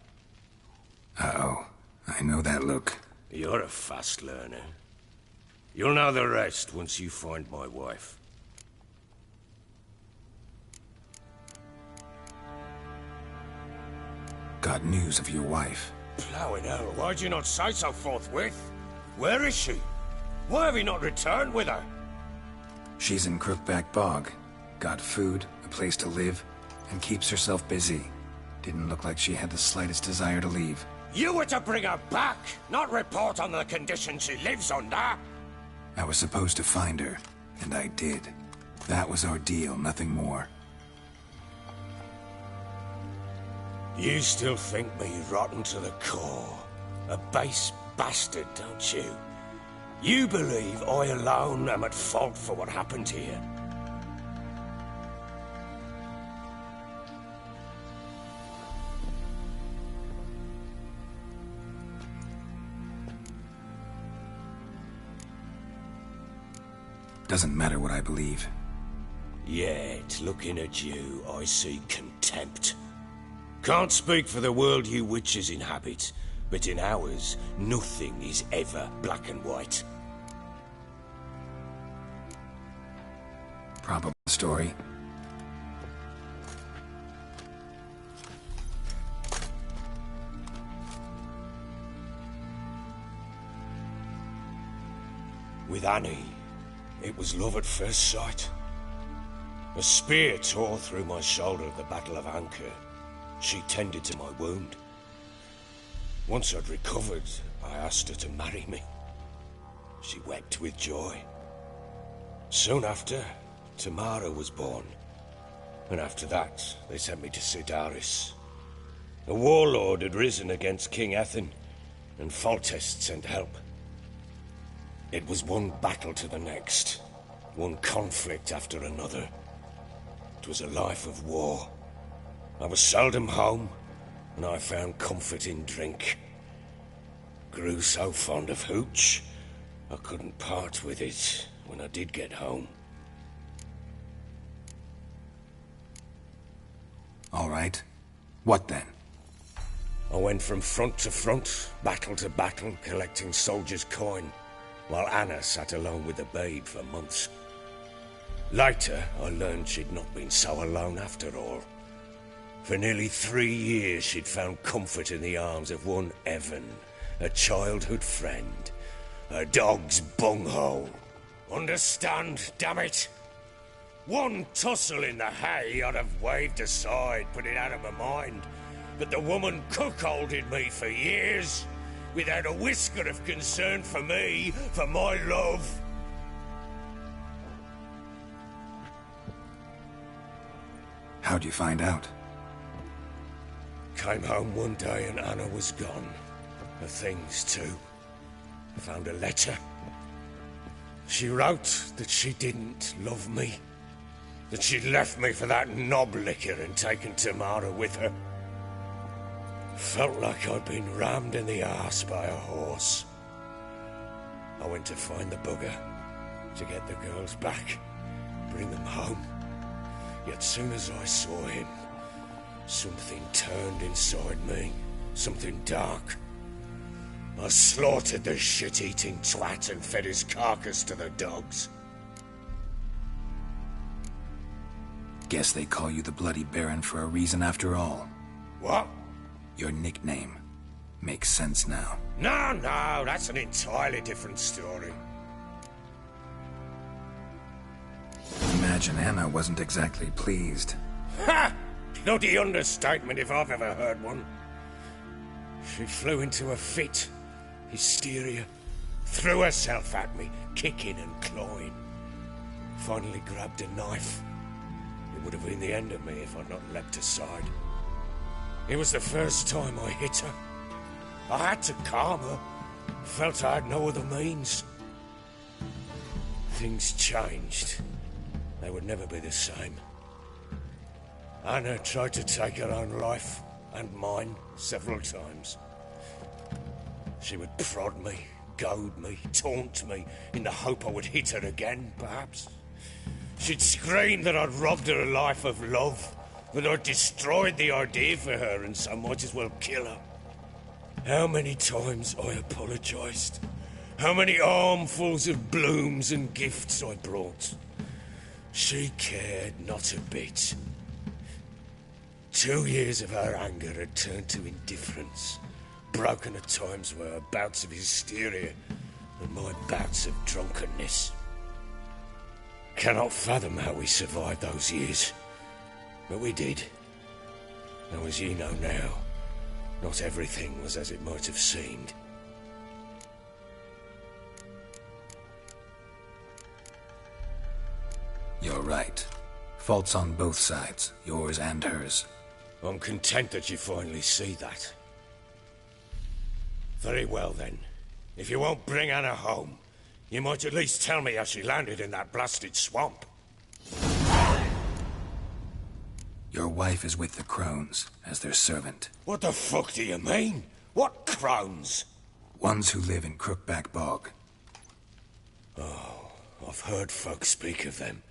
Uh-oh. I know that look. You're a fast learner. You'll know the rest once you find my wife. Got news of your wife. Plowing hell, why'd you not say so forthwith? Where is she? Why have you not returned with her? She's in Crookback Bog. Got food, a place to live, and keeps herself busy. Didn't look like she had the slightest desire to leave. You were to bring her back, not report on the conditions she lives under. I was supposed to find her, and I did. That was our deal, nothing more. You still think me rotten to the core. A base bastard, don't you? You believe I alone am at fault for what happened here. Doesn't matter what I believe. Yet, looking at you, I see contempt. Can't speak for the world you witches inhabit, but in ours, nothing is ever black and white. Probable story. With Annie, it was love at first sight. A spear tore through my shoulder at the Battle of Anchor. She tended to my wound. Once I'd recovered, I asked her to marry me. She wept with joy. Soon after, Tamara was born. And after that, they sent me to CIRI'S. A warlord had risen against King Ethan, and Foltest sent help. It was one battle to the next, one conflict after another. It was a life of war. I was seldom home, and I found comfort in drink. Grew so fond of hooch, I couldn't part with it when I did get home. All right. What then? I went from front to front, battle to battle, collecting soldiers' coin, while Anna sat alone with the babe for months. Later, I learned she'd not been so alone after all. For nearly 3 years, she'd found comfort in the arms of one Evan, a childhood friend, a dog's bunghole. Understand, damn it? One tussle in the hay I'd have waved aside, put it out of my mind. But the woman cuckolded me for years, without a whisker of concern for me, for my love. How'd you find out? Came home one day and Anna was gone. Her things, too. I found a letter. She wrote that she didn't love me. That she'd left me for that knob licker and taken Tamara with her. Felt like I'd been rammed in the arse by a horse. I went to find the bugger, to get the girls back, bring them home. Yet soon as I saw him, something turned inside me, something dark. I slaughtered the shit-eating twat and fed his carcass to the dogs. Guess they call you the Bloody Baron for a reason after all. What? Your nickname. Makes sense now. No, that's an entirely different story. Imagine Anna wasn't exactly pleased. Ha! Bloody understatement if I've ever heard one. She flew into a fit. Hysteria. Threw herself at me, kicking and clawing. Finally grabbed a knife. It would have been the end of me if I'd not leapt aside. It was the first time I hit her. I had to calm her. Felt I had no other means. Things changed. They would never be the same. Anna tried to take her own life, and mine, several times. She would prod me, goad me, taunt me, in the hope I would hit her again, perhaps. She'd scream that I'd robbed her a life of love, that I'd destroyed the idea for her, and so might as well kill her. How many times I apologized. How many armfuls of blooms and gifts I brought. She cared not a bit. 2 years of her anger had turned to indifference, broken at times were her bouts of hysteria and my bouts of drunkenness. Cannot fathom how we survived those years, but we did. Though as ye know now, not everything was as it might have seemed. You're right. Faults on both sides, yours and hers. I'm content that you finally see that. Very well then. If you won't bring Anna home, you might at least tell me how she landed in that blasted swamp. Your wife is with the crones, as their servant. What the fuck do you mean? What crones? Ones who live in Crookback Bog. Oh, I've heard folk speak of them,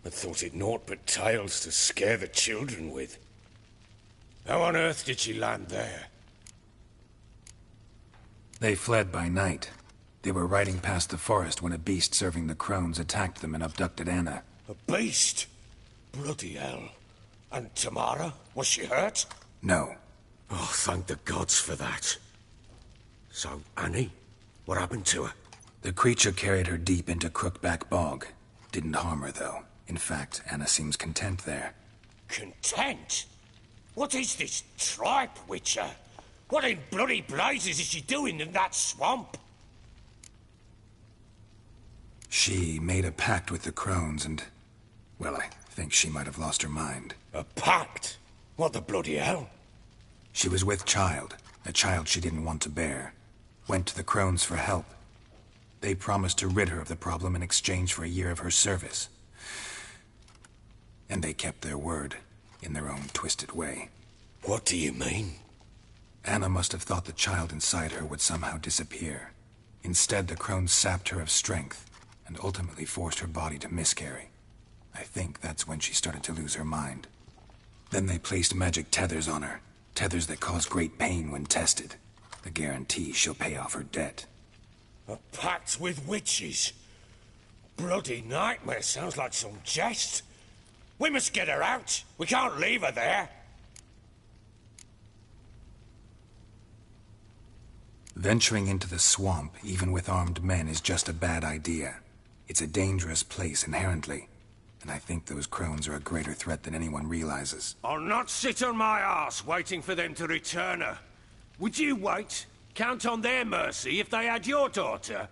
but thought it naught but tales to scare the children with. How on earth did she land there? They fled by night. They were riding past the forest when a beast serving the crones attacked them and abducted Anna. A beast? Bloody hell. And Tamara? Was she hurt? No. Oh, thank the gods for that. So, Annie? What happened to her? The creature carried her deep into Crookback Bog. Didn't harm her, though. In fact, Anna seems content there. Content? What is this tripe, Witcher? What in bloody blazes is she doing in that swamp? She made a pact with the crones and... well, I think she might have lost her mind. A pact? What the bloody hell? She was with child, a child she didn't want to bear. Went to the crones for help. They promised to rid her of the problem in exchange for a year of her service. And they kept their word, in their own twisted way. What do you mean? Anna must have thought the child inside her would somehow disappear. Instead, the crones sapped her of strength, and ultimately forced her body to miscarry. I think that's when she started to lose her mind. Then they placed magic tethers on her, tethers that cause great pain when tested. A guarantee she'll pay off her debt. A pact with witches? Bloody nightmare, sounds like some jest. We must get her out. We can't leave her there. Venturing into the swamp, even with armed men, is just a bad idea. It's a dangerous place inherently, and I think those crones are a greater threat than anyone realizes. I'll not sit on my arse waiting for them to return her. Would you wait? Count on their mercy if they had your daughter?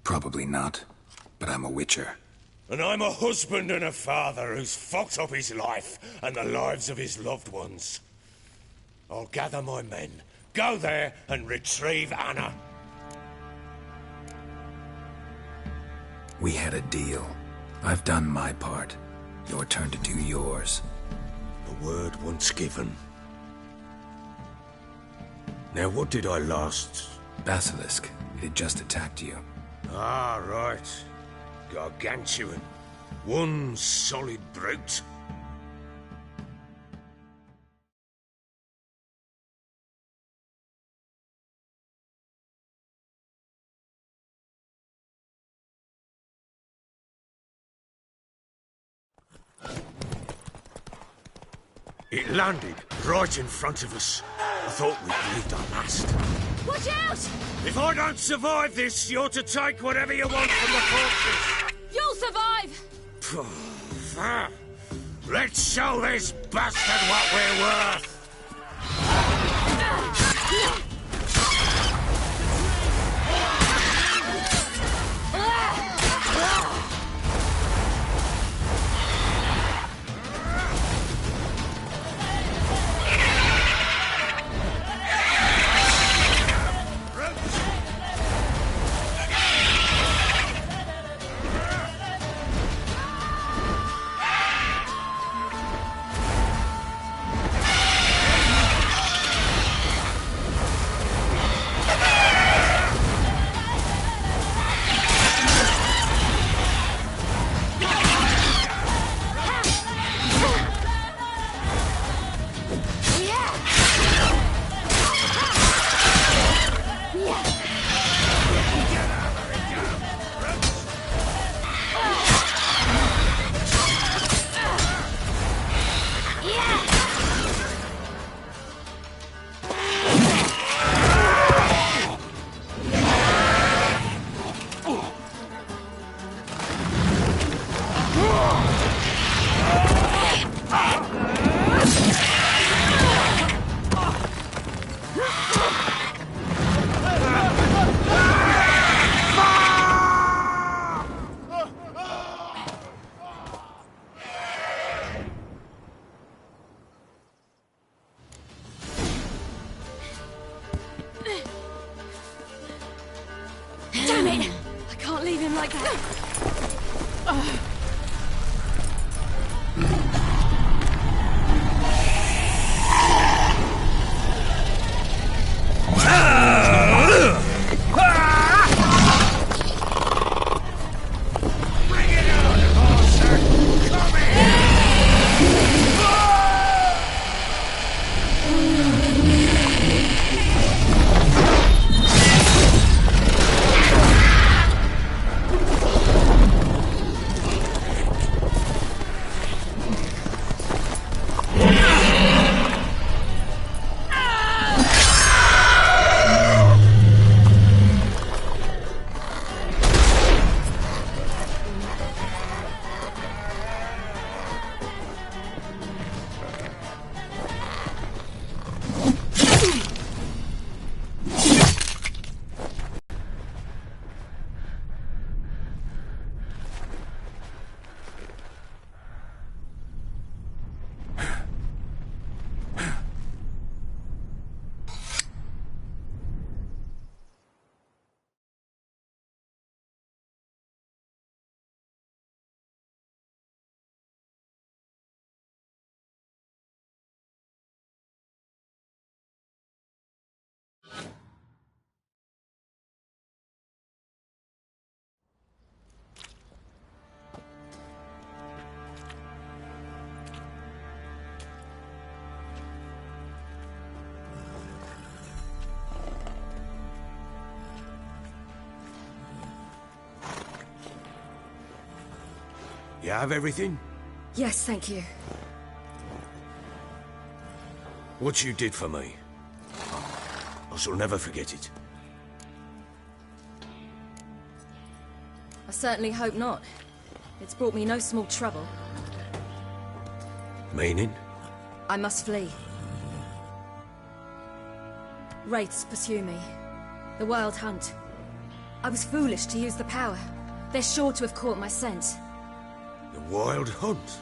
Probably not, but I'm a witcher. And I'm a husband and a father who's fucked up his life and the lives of his loved ones. I'll gather my men, go there and retrieve Anna. We had a deal. I've done my part. Your turn to do yours. A word once given. Now what did I last... Basilisk. It had just attacked you. Ah, right. Gargantuan. One solid brute. It landed right in front of us. I thought we'd breathed our last. Watch out! If I don't survive this, you're to take whatever you want from the fortress. You'll survive! Let's show this bastard what we're worth! Damn it! I can't leave him like that. You have everything? Yes, thank you. What you did for me, I shall never forget it. I certainly hope not. It's brought me no small trouble. Meaning? I must flee. Wraiths pursue me. The Wild Hunt. I was foolish to use the power. They're sure to have caught my scent. The Wild Hunt?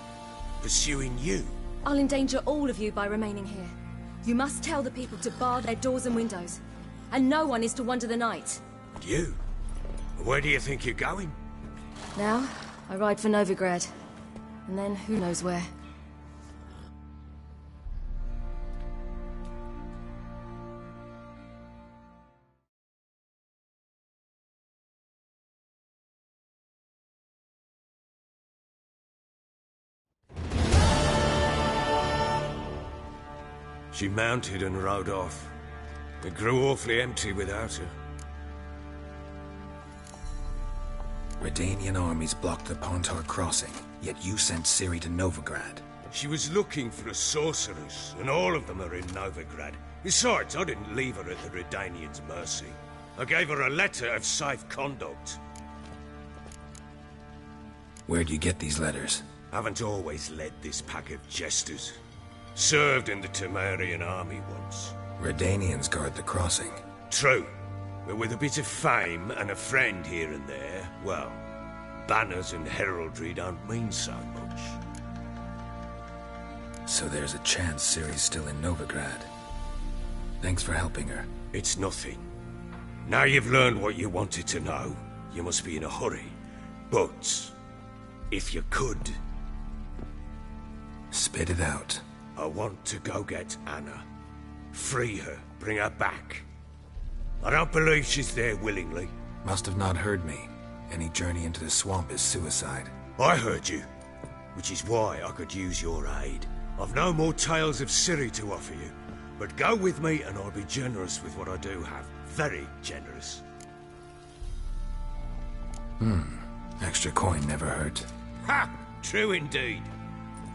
Pursuing you? I'll endanger all of you by remaining here. You must tell the people to bar their doors and windows. And no one is to wander the night. You? Where do you think you're going? Now, I ride for Novigrad. And then who knows where. She mounted and rode off. It grew awfully empty without her. Redanian armies blocked the Pontar crossing, yet you sent Ciri to Novigrad. She was looking for a sorceress, and all of them are in Novigrad. Besides, I didn't leave her at the Redanians' mercy. I gave her a letter of safe conduct. Where'd you get these letters? Haven't always led this pack of jesters. Served in the Temerian army once. Redanians guard the crossing. True. But with a bit of fame and a friend here and there, well, banners and heraldry don't mean so much. So there's a chance Ciri's still in Novigrad. Thanks for helping her. It's nothing. Now you've learned what you wanted to know, you must be in a hurry. But, if you could... Spit it out. I want to go get Anna. Free her, bring her back. I don't believe she's there willingly. Must have not heard me. Any journey into the swamp is suicide. I heard you, which is why I could use your aid. I've no more tales of Ciri to offer you, but go with me and I'll be generous with what I do have. Very generous. Extra coin never hurt. Ha! True indeed.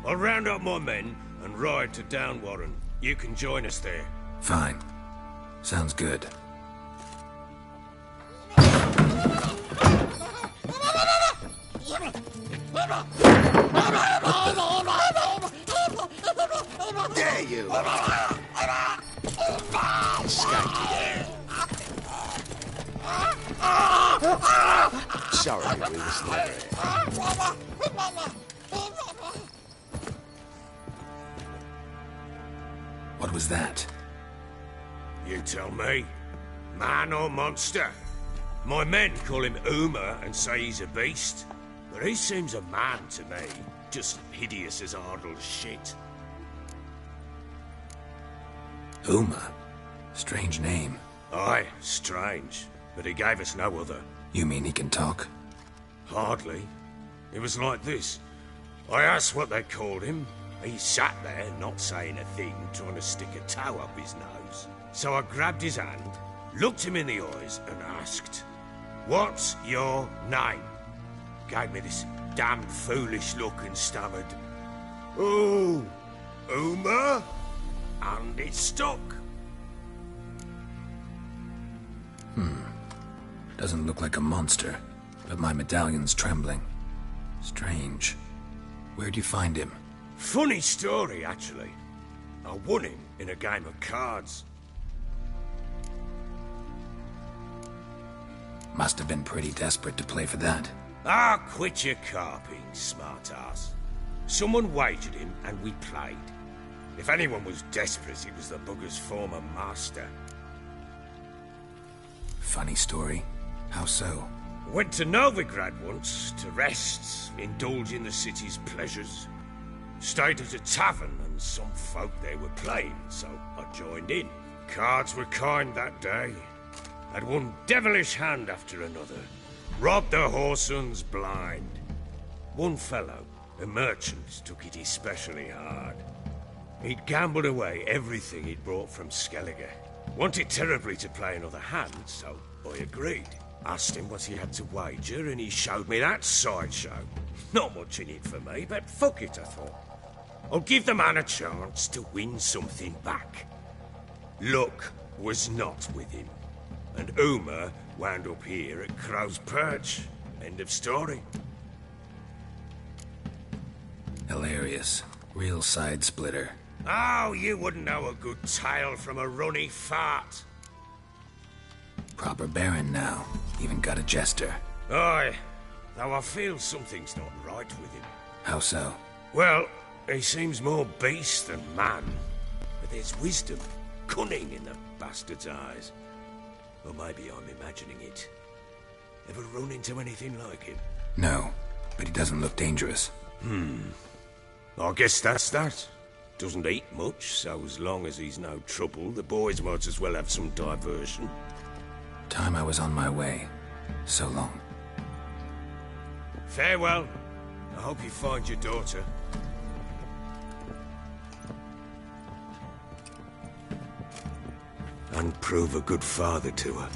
I'll round up my men and ride to Downwarren. You can join us there. Fine. Sounds good. Dare you! Sorry, we was never here. What was that? You tell me. Man or monster? My men call him Uma and say he's a beast, but he seems a man to me. Just hideous as Ardle's shit. Uma? Strange name. Aye, strange. But he gave us no other. You mean he can talk? Hardly. It was like this. I asked what they called him. He sat there, not saying a thing, trying to stick a toe up his nose. So I grabbed his hand, looked him in the eyes, and asked, "What's your name?" Gave me this damn foolish look and stammered, "Oh, Uma?" And it stuck. Doesn't look like a monster, but my medallion's trembling. Strange. Where'd you find him? Funny story, actually. I won him in a game of cards. Must have been pretty desperate to play for that. Ah, quit your carping, smart-ass. Someone wagered him, and we played. If anyone was desperate, it was the bugger's former master. Funny story. How so? Went to Novigrad once, to rest, indulge in the city's pleasures. Stayed at a tavern, and some folk there were playing, so I joined in. Cards were kind that day. Had one devilish hand after another. Robbed the whoresons blind. One fellow, a merchant, took it especially hard. He'd gambled away everything he'd brought from Skellige. Wanted terribly to play another hand, so I agreed. Asked him what he had to wager, and he showed me that sideshow. Not much in it for me, but fuck it, I thought. I'll give the man a chance to win something back. Luck was not with him, and Uma wound up here at Crow's Perch. End of story. Hilarious. Real side splitter. Oh, you wouldn't know a good tale from a runny fart. Proper baron now. Even got a jester. Aye, though I feel something's not right with him. How so? Well, he seems more beast than man. But there's wisdom, cunning in the bastard's eyes. Or maybe I'm imagining it. Ever run into anything like him? No, but he doesn't look dangerous. I guess that's that. Doesn't eat much, so as long as he's no trouble, the boys might as well have some diversion. Time I was on my way. So long. Farewell. I hope you find your daughter. And prove a good father to her.